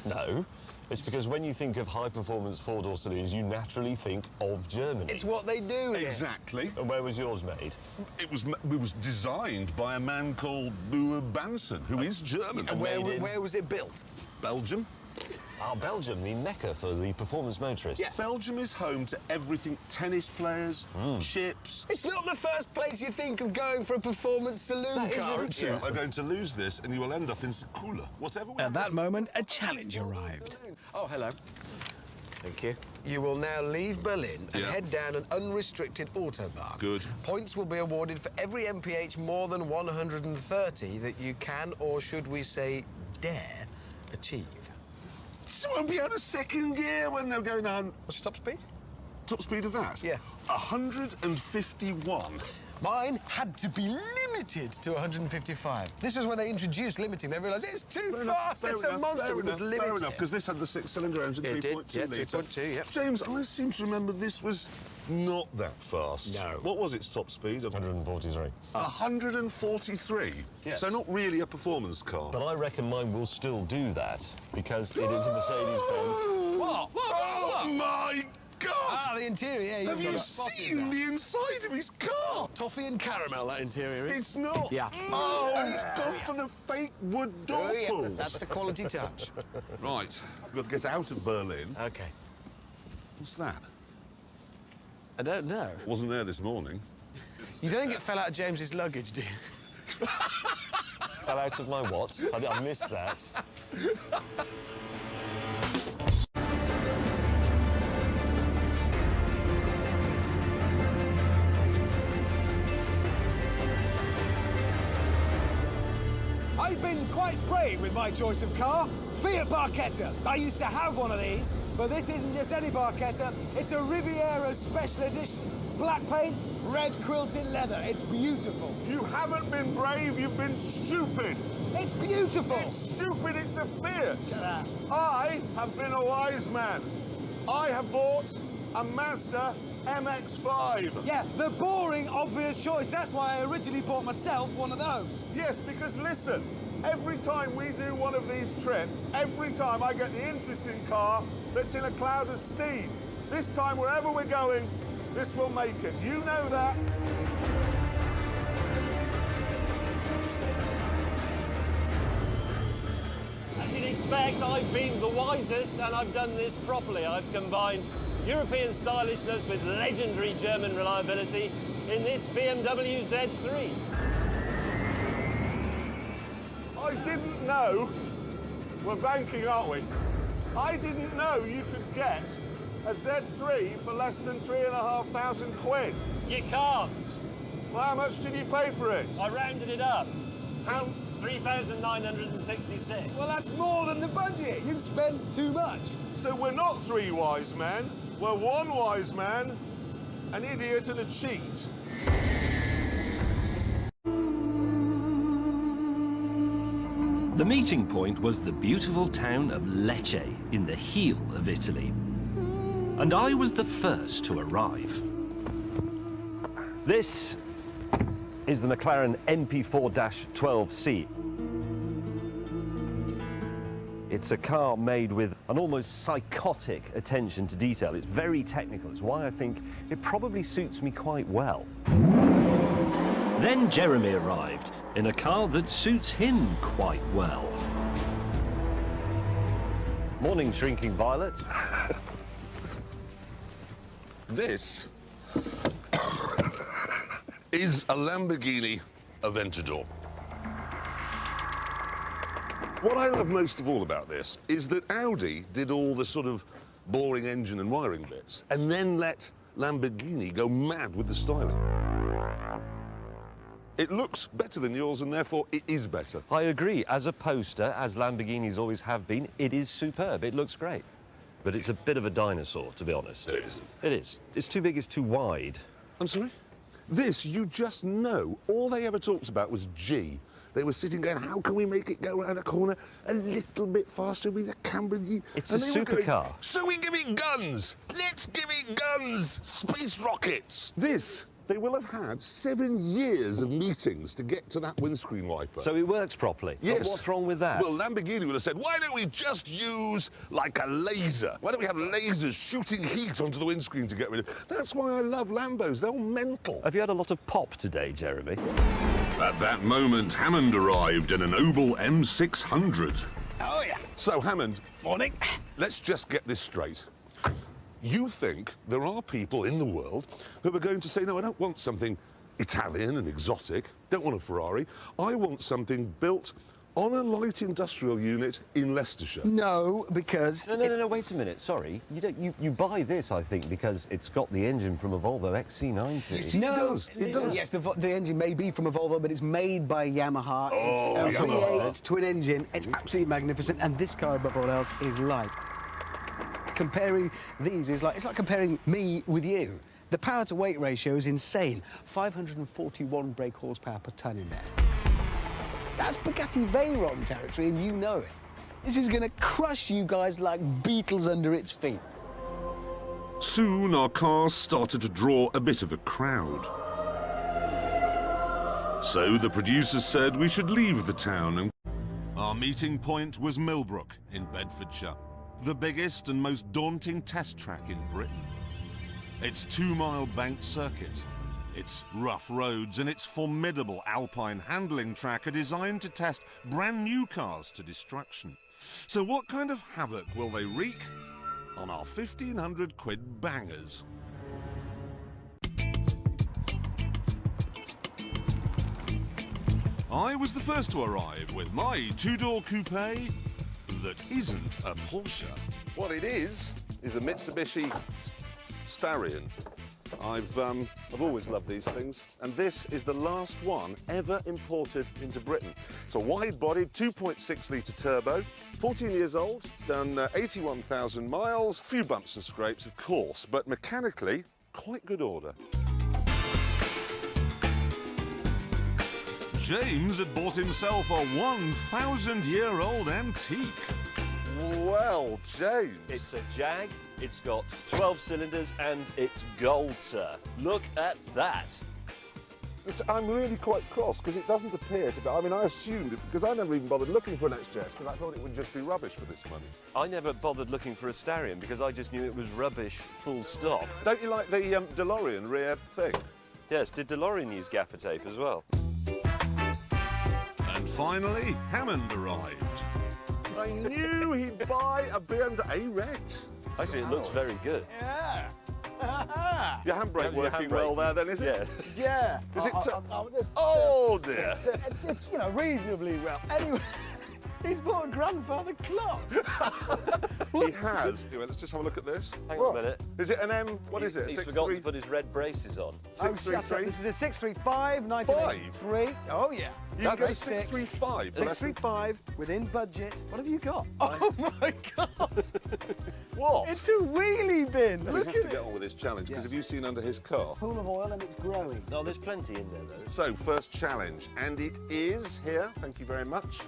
No, it's because when you think of high-performance four-door saloons, you naturally think of Germany. It's what they do here. Exactly. And where was yours made? It was designed by a man called Boer Bansen, who is German. And made in- where was it built? Belgium. Ah, Belgium, the mecca for the performance motorist. Yeah. Belgium is home to everything: tennis players, chips. It's not the first place you think of going for a performance saloon car. You are going to lose this, and you will end up in Sekula. Whatever. At that moment, a challenge arrived. Oh, hello. Thank you. You will now leave Berlin and Yeah. head down an unrestricted autobahn. Good. Points will be awarded for every MPH more than 130 that you can, or should we say, dare, achieve. So won't be out of second gear when they're going on. What's your top speed? Top speed of that? Yeah. 151. Mine had to be limited to 155. This was when they introduced limiting. They realised it's too fast. It's a monster. We must limit Fair it. enough, because this had the six-cylinder engine, It did, 3.2 yeah, litre. 3.2, yeah. James, I seem to remember this was not that fast. No. What was its top speed? 143. 143? Yes. So not really a performance car. But I reckon mine will still do that because it is a Mercedes-Benz. What? Oh, my God! Ah, the interior, yeah. Have you seen the inside of his car? Toffee and caramel, that interior is. It's not. Yeah. Oh, he's gone for the fake wood door Oh, yeah, pulls. that's a quality touch. Right, we've got to get out of Berlin. OK. What's that? I don't know. Wasn't there this morning. You don't think it fell out of James's luggage, do you? Fell out of my what? I missed that. I've been quite brave with my choice of car. Fiat Barchetta. I used to have one of these, but this isn't just any Barchetta. It's a Riviera Special Edition. Black paint, red quilted leather. It's beautiful. You haven't been brave, you've been stupid. It's beautiful. It's stupid, it's a Fiat. Shut up. I have been a wise man. I have bought a Mazda MX-5. Yeah, the boring, obvious choice. That's why I originally bought myself one of those. Yes, because listen, every time we do one of these trips, every time I get the interesting car that's in a cloud of steam. This time, wherever we're going, this will make it. You know that. As you'd expect, I've been the wisest and I've done this properly. I've combined European stylishness with legendary German reliability in this BMW Z3. I didn't know. We're banking, aren't we? I didn't know you could get a Z3 for less than 3,500 quid. You can't. Well, how much did you pay for it? I rounded it up. How? 3,966. Well, that's more than the budget. You've spent too much. So we're not three wise men. We're one wise man, an idiot and a cheat. The meeting point was the beautiful town of Lecce in the heel of Italy. And I was the first to arrive. This is the McLaren MP4-12C. It's a car made with an almost psychotic attention to detail. It's very technical. It's why I think it probably suits me quite well. Then Jeremy arrived in a car that suits him quite well. Morning, Shrinking Violet. This is a Lamborghini Aventador. What I love most of all about this is that Audi did all the sort of boring engine and wiring bits and then let Lamborghini go mad with the styling. It looks better than yours, and therefore it is better. I agree. As a poster, as Lamborghinis always have been, it is superb. It looks great. But it's a bit of a dinosaur, to be honest. It isn't. It is. It's too big, it's too wide. I'm sorry? This, you just know, all they ever talked about was G. They were sitting going, how can we make it go around a corner a little bit faster with a camera? It's a supercar. So we give it guns. Let's give it guns. Space rockets. This, they will have had 7 years of meetings to get to that windscreen wiper. So it works properly? Yes. But what's wrong with that? Well, Lamborghini would have said, why don't we just use, like, a laser? Why don't we have lasers shooting heat onto the windscreen to get rid of... That's why I love Lambos. They're all mental. Have you had a lot of pop today, Jeremy? At that moment, Hammond arrived in an Opel M600. Oh, yeah. So, Hammond, Morning. let's just get this straight. You think there are people in the world who are going to say, no, I don't want something Italian and exotic, don't want a Ferrari. I want something built on a light industrial unit in Leicestershire. No, because... No, wait a minute, sorry. You buy this, I think, because it's got the engine from a Volvo XC90. No, It does. Yes, the engine may be from a Volvo, but it's made by Yamaha. Oh, It's a Yamaha. V8 twin engine. It's absolutely magnificent, and this car, above all else, is light. Comparing these is like, it's like comparing me with you. The power-to-weight ratio is insane. 541 brake horsepower per tonne in there. That's Bugatti Veyron territory, and you know it. This is going to crush you guys like beetles under its feet. Soon, our cars started to draw a bit of a crowd. So the producers said we should leave the town and... Our meeting point was Millbrook in Bedfordshire, the biggest and most daunting test track in Britain. Its 2-mile banked circuit, its rough roads and its formidable alpine handling track are designed to test brand new cars to destruction. So what kind of havoc will they wreak on our 1,500 quid bangers? I was the first to arrive with my 2-door coupe that isn't a Porsche. What it is a Mitsubishi Starion. I've always loved these things, and this is the last one ever imported into Britain. It's a wide-bodied 2.6-litre turbo, 14 years old, done 81,000 miles, few bumps and scrapes, of course, but mechanically, quite good order. James had bought himself a 1,000-year-old antique. Well, James. It's a Jag, it's got 12 cylinders, and it's gold, sir. Look at that. I'm really quite cross because it doesn't appear to be. I mean, I assumed, because I never even bothered looking for an XJS because I thought it would just be rubbish for this money. I never bothered looking for a Starion because I just knew it was rubbish, full stop. Don't you like the DeLorean rear thing? Yes, did DeLorean use gaffer tape as well? And finally, Hammond arrived. I knew he'd buy a BMW Rex. Actually, it looks very good. Yeah. Your handbrake Your working handbrake. well there, then, is it? Yeah. Yeah. Is it? It's, Oh dear. it's, you know, reasonably well. Anyway, he's bought a grandfather clock. He has. Anyway, let's just have a look at this. Hang on a minute. Is it an M? What is it? He's forgotten to put his red braces on. Oh, shut up. 633? This is a 635, 1983. Oh, yeah. You can go That's 635. 635, within budget. What have you got? Oh, my God. What? It's a wheelie bin. We Look have at to get it. on with this challenge because Yes. have you seen under his car? Pool of oil and it's growing. No, there's plenty in there, though. So, first challenge, and it is here. Thank you very much.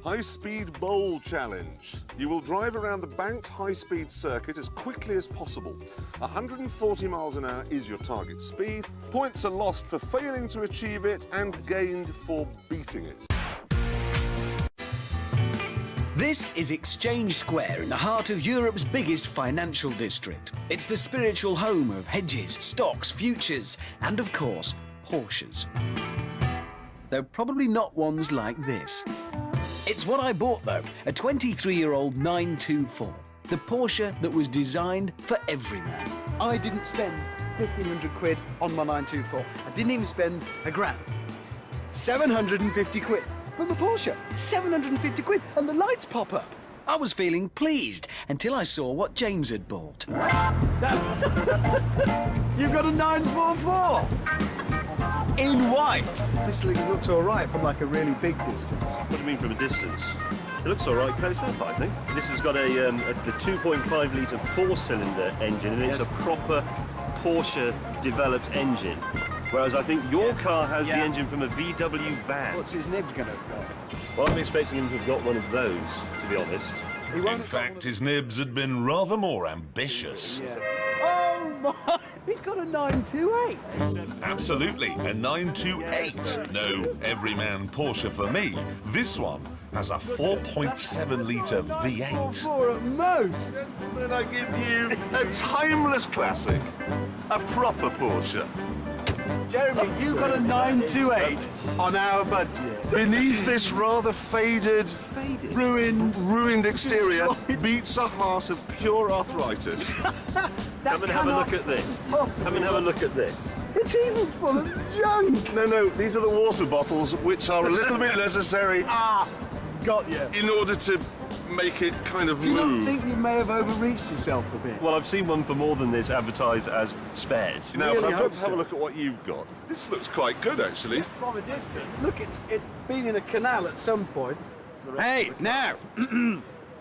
High-speed bowl challenge. You will drive around the banked high-speed circuit as quickly as possible. 140 miles an hour is your target speed. Points are lost for failing to achieve it and gained for beating it. This is Exchange Square in the heart of Europe's biggest financial district. It's the spiritual home of hedges, stocks, futures, and of course, Porsches. Though probably not ones like this. It's what I bought though, a 23-year-old 924. The Porsche that was designed for every man. I didn't spend 1,500 quid on my 924. I didn't even spend a grand. 750 quid from a Porsche. 750 quid, and the lights pop up. I was feeling pleased until I saw what James had bought. You've got a 944. in white. This looks all right from like a really big distance. What do you mean from a distance? It looks all right close up, I think. This has got a 2.5 litre 4-cylinder engine, and it's a proper Porsche-developed engine. Whereas I think your car has the engine from a VW van. What's his nibs going to go? Well, I'm expecting him to have got one of those, to be honest. In fact, his nibs had been rather more ambitious. Oh my! He's got a 928. Absolutely, a 928. No everyman Porsche for me. This one has a 4.7 litre V8. Or at most. Then I give you a timeless classic, a proper Porsche. Jeremy, you got a 928 on our budget. Beneath this rather faded, ruined exterior beats a heart of pure arthritis. Come and have a look at this. Come and have a look at this. It's even full of junk. No, these are the water bottles, which are a little bit necessary Got you. in order to make it kind of Do you move. not think you may have overreached yourself a bit? Well, I've seen one for more than this advertised as spares. Now, really but I've hope got to have so. a look at what you've got. This looks quite good, actually. From a distance. Look, it's been in a canal at some point. Hey, now,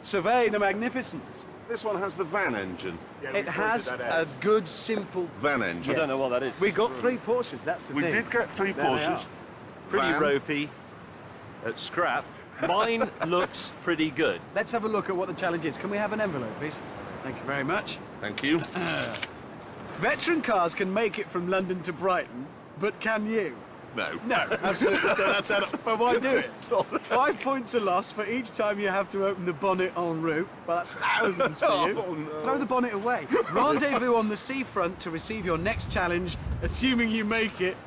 survey the magnificence. This one has the van engine. It has a good, simple... Van engine. I don't know what that is. We got 3 Porsches, that's the We thing. did get 3 There they Porsches. are. Pretty Van. ropey, scrap. Mine looks pretty good. Let's have a look at what the challenge is. Can we have an envelope, please? Thank you very much. Thank you. Veteran cars can make it from London to Brighton, but can you? No. No, absolutely. So that's it. But why do it? 5 points are lost for each time you have to open the bonnet en route. Well, that's thousands for you. Oh, no. Throw the bonnet away. Rendezvous on the seafront to receive your next challenge, assuming you make it. ...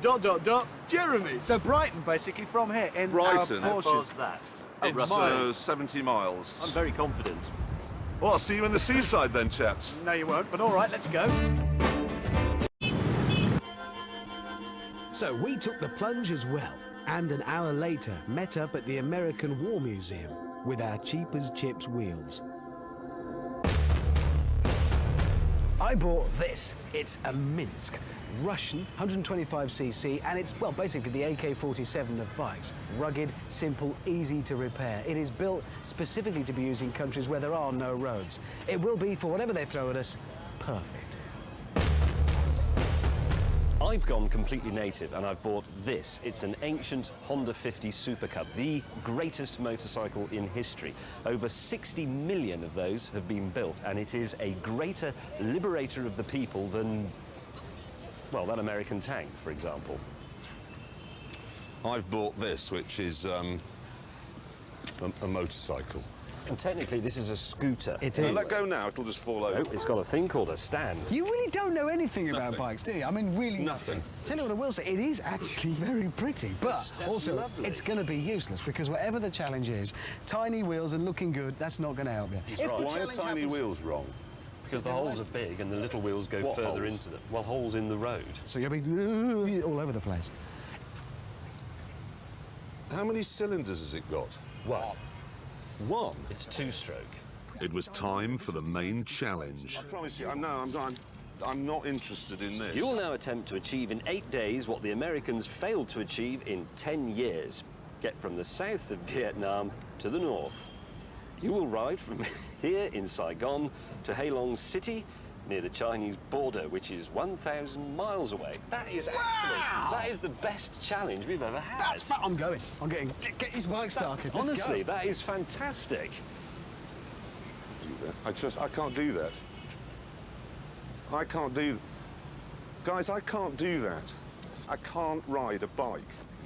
Jeremy. So Brighton, basically, from here in Brighton. our How far's Porsches. that? It's miles. 70 miles. I'm very confident. Well, I'll see you in the seaside then, chaps. No, you won't. But all right, let's go. So we took the plunge as well, and an hour later met up at the American War Museum with our cheap as chips wheels. I bought this. It's a Minsk, Russian, 125cc, and it's, well, basically the AK-47 of bikes. Rugged, simple, easy to repair. It is built specifically to be used in countries where there are no roads. It will be, for whatever they throw at us, perfect. I've gone completely native and I've bought this. It's an ancient Honda 50 Super Cub, the greatest motorcycle in history. Over 60 million of those have been built, and it is a greater liberator of the people than, well, that American tank, for example. I've bought this, which is a motorcycle. And technically, this is a scooter. It Now, is. let go now, it'll just fall over. Oh, it's got a thing called a stand. You really don't know anything about Nothing. bikes, do you? I mean, really Nothing. Tell you what I will say, it is actually very pretty, but That's also lovely. it's going to be useless because whatever the challenge is, tiny wheels and looking good, that's not going to help you. He's If right. the Why are challenge tiny happens- wheels wrong? Because the holes are big and the little wheels go What further holes? into them. Well, holes in the road. So you'll be all over the place. How many cylinders has it got? One. One. It's two-stroke. It was time for the main challenge. I promise you, I'm not interested in this. You will now attempt to achieve in 8 days what the Americans failed to achieve in 10 years. Get from the south of Vietnam to the north. You will ride from here in Saigon to Halong City, near the Chinese border, which is 1,000 miles away. That is excellent. That is the best challenge we've ever had. That's I'm going. I'm getting. Get his bike started. Let's Honestly, go. that is fantastic. I can't do that. I can't do... Guys, I can't do that. I can't ride a bike.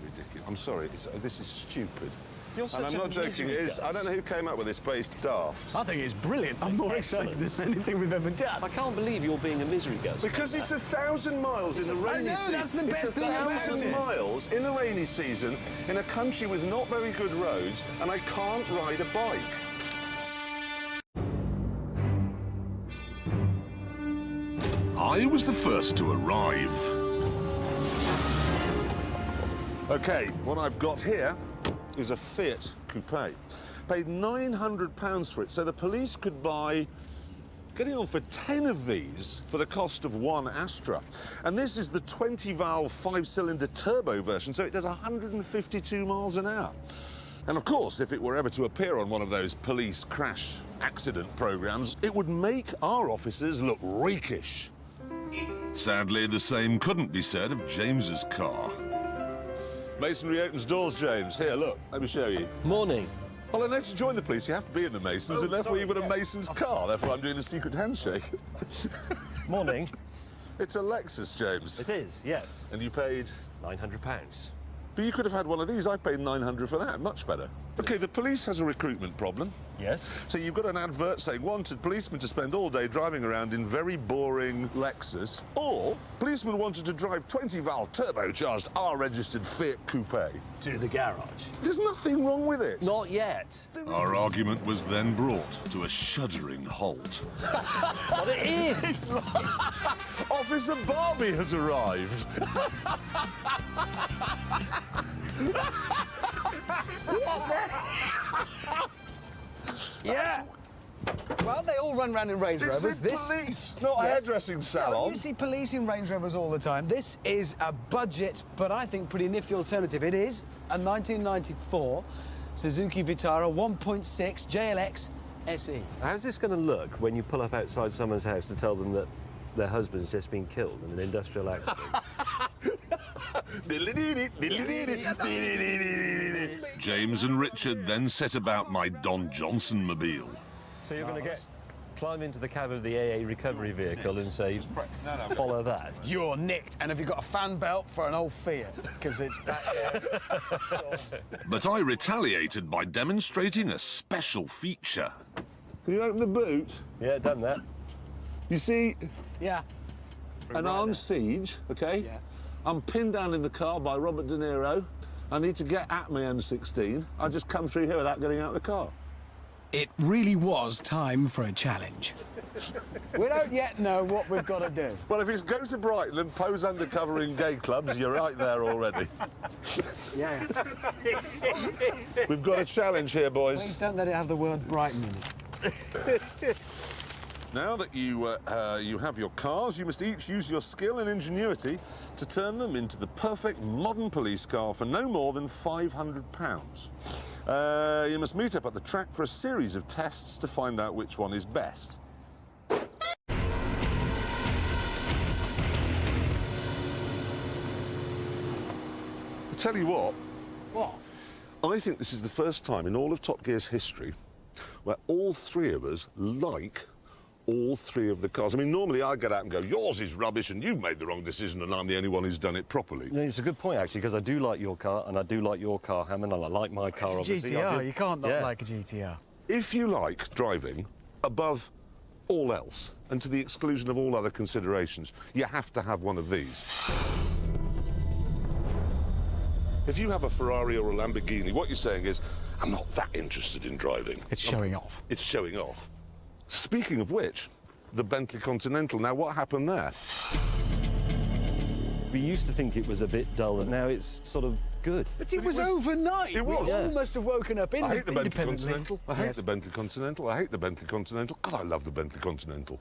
Ridiculous. I'm sorry, this is stupid. You're And such I'm a not joking, it is. I don't know who came up with this, but it's daft. I think it's brilliant. I'm more excellent. excited than anything we've ever done. I can't believe you're being a misery gus. Because it's 1,000 miles in the rainy know, season. that's the best thing about It's 1,000 it. miles in the rainy season in a country with not very good roads, and I can't ride a bike. I was the first to arrive. OK, what I've got here is a Fiat Coupe. Paid £900 for it, so the police could buy getting on for 10 of these for the cost of one Astra. And this is the 20-valve, 5-cylinder turbo version, so it does 152 miles an hour. And of course, if it were ever to appear on one of those police crash accident programs, it would make our officers look rakish. Sadly, the same couldn't be said of James's car. Masonry opens doors, James. Here, look, let me show you. Morning. Well, then, to join the police, you have to be in the Masons, and therefore you've got a Mason's car. Therefore, I'm doing the secret handshake. Morning. It's a Lexus, James. It is, yes. And you paid? £900. But you could have had one of these. I paid $900 for that. Much better. OK, the police has a recruitment problem. Yes. So you've got an advert saying wanted policemen to spend all day driving around in very boring Lexus, or policemen wanted to drive 20-valve turbocharged R-registered Fiat Coupe. To the garage. There's nothing wrong with it. Not yet. Our argument was then brought to a shuddering halt. But it is! It's like Officer Barbie has arrived. Yeah. Well, they all run around in Range This Rovers. is police, not a hairdressing salon. You see police in Range Rovers all the time. This is a budget, but I think pretty nifty alternative. It is a 1994 Suzuki Vitara 1.6 JLX SE. How's this going to look when you pull up outside someone's house to tell them that their husband's just been killed in an industrial accident? James and Richard then set about my Don Johnson mobile. So you're going to climb into the cab of the AA recovery vehicle and say, follow that? You're nicked. And have you got a fan belt for an old Fiat? Because it's back there. But I retaliated by demonstrating a special feature. Can you open the boot? Yeah, done that. You see, Yeah. an armed siege, OK? Yeah. I'm pinned down in the car by Robert De Niro. I need to get at my M16. I just come through here without getting out of the car. It really was time for a challenge. We don't yet know what we've got to do. Well, if it's go to Brighton and pose undercover in gay clubs, you're right there already. Yeah. We've got a challenge here, boys. Please don't let it have the word Brighton in it. Now that you have your cars, you must each use your skill and ingenuity to turn them into the perfect modern police car for no more than £500. You must meet up at the track for a series of tests to find out which one is best. I tell you what. What? I think this is the first time in all of Top Gear's history where all three of us like all three of the cars. I mean, normally I get out and go, yours is rubbish and you've made the wrong decision and I'm the only one who's done it properly. No, it's a good point, actually, because I do like your car and I do like your car, Hammond, and I like my car, It's a obviously. GTR. You can't not like a GTR. If you like driving above all else and to the exclusion of all other considerations, you have to have one of these. If you have a Ferrari or a Lamborghini, what you're saying is, I'm not that interested in driving. It's showing off. It's showing off. Speaking of which, the Bentley Continental. Now, what happened there? We used to think it was a bit dull, and now it's sort of good. But it was overnight. It was. We all must have woken up I hate the Bentley independently. Continental. I hate the Bentley Continental. I hate the Bentley Continental. God, I love the Bentley Continental.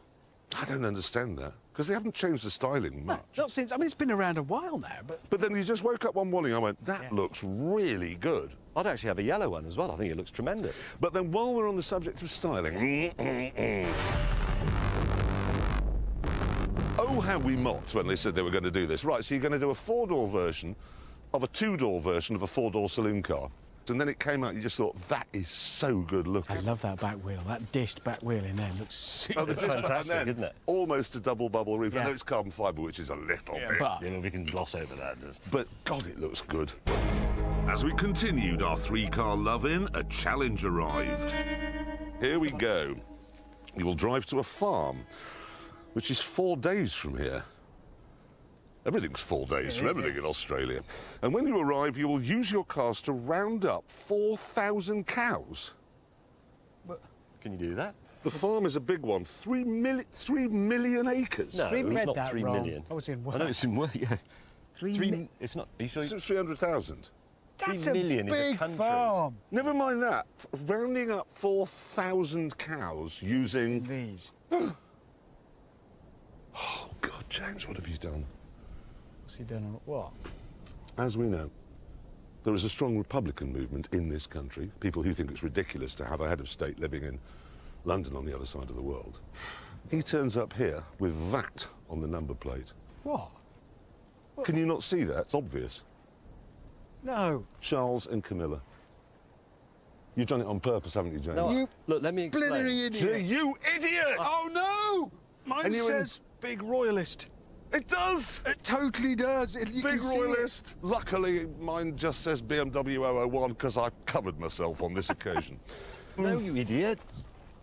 I don't understand that, because they haven't changed the styling much. Not since, I mean, it's been around a while now, but... But then you just woke up one morning, I went, that looks really good. I'd actually have a yellow one as well. I think it looks tremendous. But then while we're on the subject of styling... Oh, how we mocked when they said they were going to do this. Right, so you're going to do a four-door version of a two-door version of a four-door saloon car. And then it came out, you just thought, that is so good looking. I love that back wheel. That dished back wheel in there looks super. It's fantastic, isn't it? Almost a double bubble roof. I Yeah. know it's carbon fibre, which is a little bit. But You know, we can gloss over that. But, God, it looks good. As we continued our three-car love-in, a challenge arrived. Here we go. You will drive to a farm, which is 4 days from here. Everything's 4 days from everything in Australia. And when you arrive, you will use your cars to round up 4,000 cows. Can you do that? The farm is a big one, 3 million acres. No, We it's read not that 3 wrong. million. Oh, it's in I know it's in work, yeah. It's not. Are you sure? It's 300,000. That's 3 million a is a big country. farm. Never mind that. Rounding up 4,000 cows using These. James, what have you done? What's he done? What? As we know, there is a strong Republican movement in this country, people who think it's ridiculous to have a head of state living in London on the other side of the world. He turns up here with that on the number plate. What? Can you not see that? It's obvious. No. Charles and Camilla. You've done it on purpose, haven't you, James? No, You look, let me explain. blithering idiot. You idiot! Oh, no! Mine And you says big royalist. It does! It totally does. You Big can see it. royalist. Luckily, mine just says BMW 001 because I covered myself on this occasion. No, you idiot.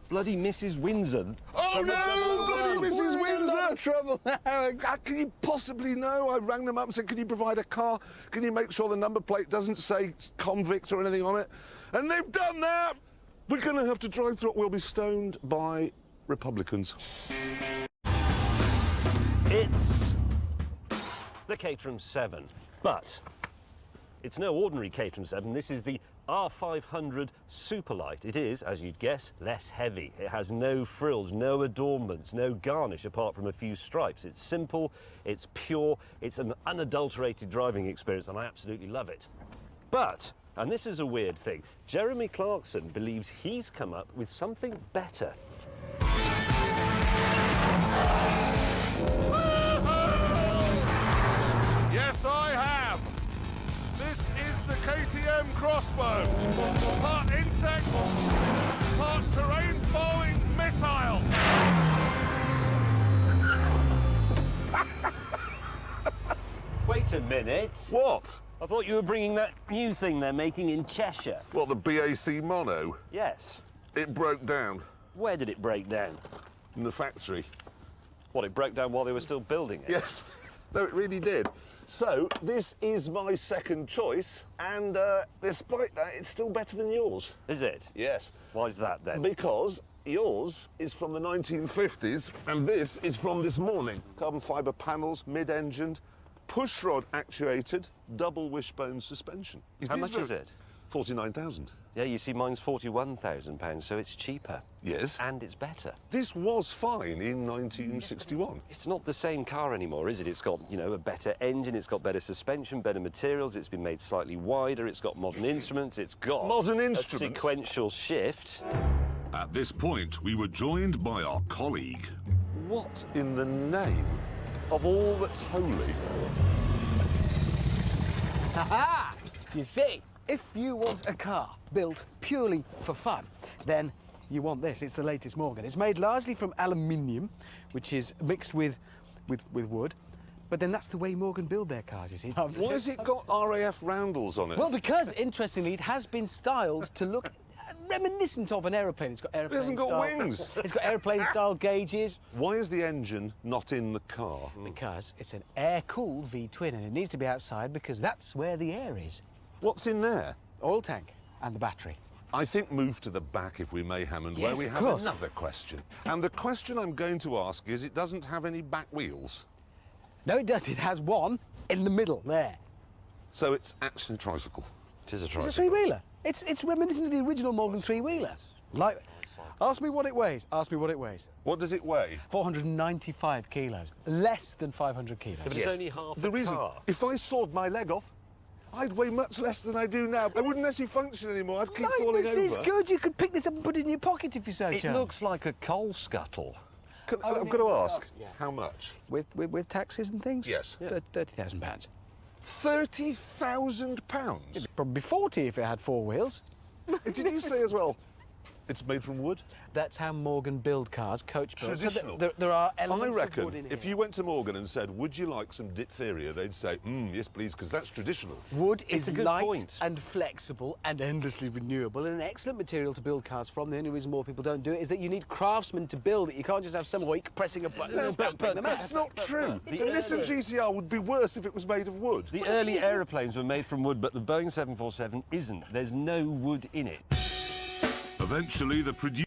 Bloody Mrs. Windsor. Oh no! Bloody Mrs. Windsor! Trouble now. How can you possibly know? I rang them up and said, can you provide a car? Can you make sure the number plate doesn't say convict or anything on it? And they've done that! We're going to have to drive through it. We'll be stoned by Republicans. It's the Caterham 7, but it's no ordinary Caterham 7. This is the R500 Superlight. It is, as you'd guess, less heavy. It has no frills, no adornments, no garnish apart from a few stripes. It's simple, it's pure, it's an unadulterated driving experience, and I absolutely love it. But, and this is a weird thing, Jeremy Clarkson believes he's come up with something better. Yes, I have. This is the KTM crossbow. Part insect, part terrain-following missile. Wait a minute. What? I thought you were bringing that new thing they're making in Cheshire. What, the BAC Mono? Yes. It broke down Where did it break down? in the factory. What, it broke down while they were still building it? Yes. No, it really did. So, this is my second choice, and despite that, it's still better than yours. Is it? Yes. Why is that then? Because yours is from the 1950s, and this is from this morning. Carbon fibre panels, mid-engined, pushrod actuated, double wishbone suspension. How much is it? 49,000. Yeah, you see, mine's £41,000, so it's cheaper. Yes. And it's better. This was fine in 1961. It's not the same car anymore, is it? It's got, you know, a better engine, it's got better suspension, better materials, it's been made slightly wider, it's got modern instruments, it's got Modern a instruments? sequential shift. At this point, we were joined by our colleague. What in the name of all that's holy? Ha-ha! You see, if you want a car built purely for fun, then you want this. It's the latest Morgan. It's made largely from aluminium, which is mixed with wood. But then that's the way Morgan build their cars, you see. Why has it got RAF roundels on it? Well, because, interestingly, it has been styled to look reminiscent of an aeroplane. It's got aeroplane hasn't got style. wings. It's got aeroplane-style gauges. Why is the engine not in the car? Because it's an air-cooled V-twin, and it needs to be outside because that's where the air is. What's in there? Oil tank and the battery. I think move to the back, if we may, Hammond, Yes, where we of have course. another question. And the question I'm going to ask is, it doesn't have any back wheels. No, it does. It has one in the middle there. So it's actually a tricycle. It is a It's tricycle. a three-wheeler. It's reminiscent of the original Morgan three-wheeler. Like, ask me what it weighs. Ask me what it weighs. What does it weigh? 495 kilos. Less than 500 kilos. But it's only half The a reason, car. if I sawed my leg off, I'd weigh much less than I do now. I wouldn't actually function anymore. I'd keep falling This over. is good. You could pick this up and put it in your pocket if you so It chose. looks like a coal scuttle. I've got to ask, how much? With taxes and things? Yes. £30,000. £30,000? It'd probably be 40 if it had four wheels. Did you say as well, it's made from wood? That's how Morgan build cars, coach build. So Traditional. there are I elements of wood reckon in if here. you went to Morgan and said, would you like some diphtheria, they'd say, yes, please, because that's traditional. Wood It's is a good light point. and flexible and endlessly renewable and an excellent material to build cars from. The only reason more people don't do it is that you need craftsmen to build it. You can't just have some week pressing a button and stamping them out. That's not true. The The Nissan GTR would be worse if it was made of wood. The early aeroplanes were made from wood, but the Boeing 747 isn't. There's no wood in it. Eventually, the producer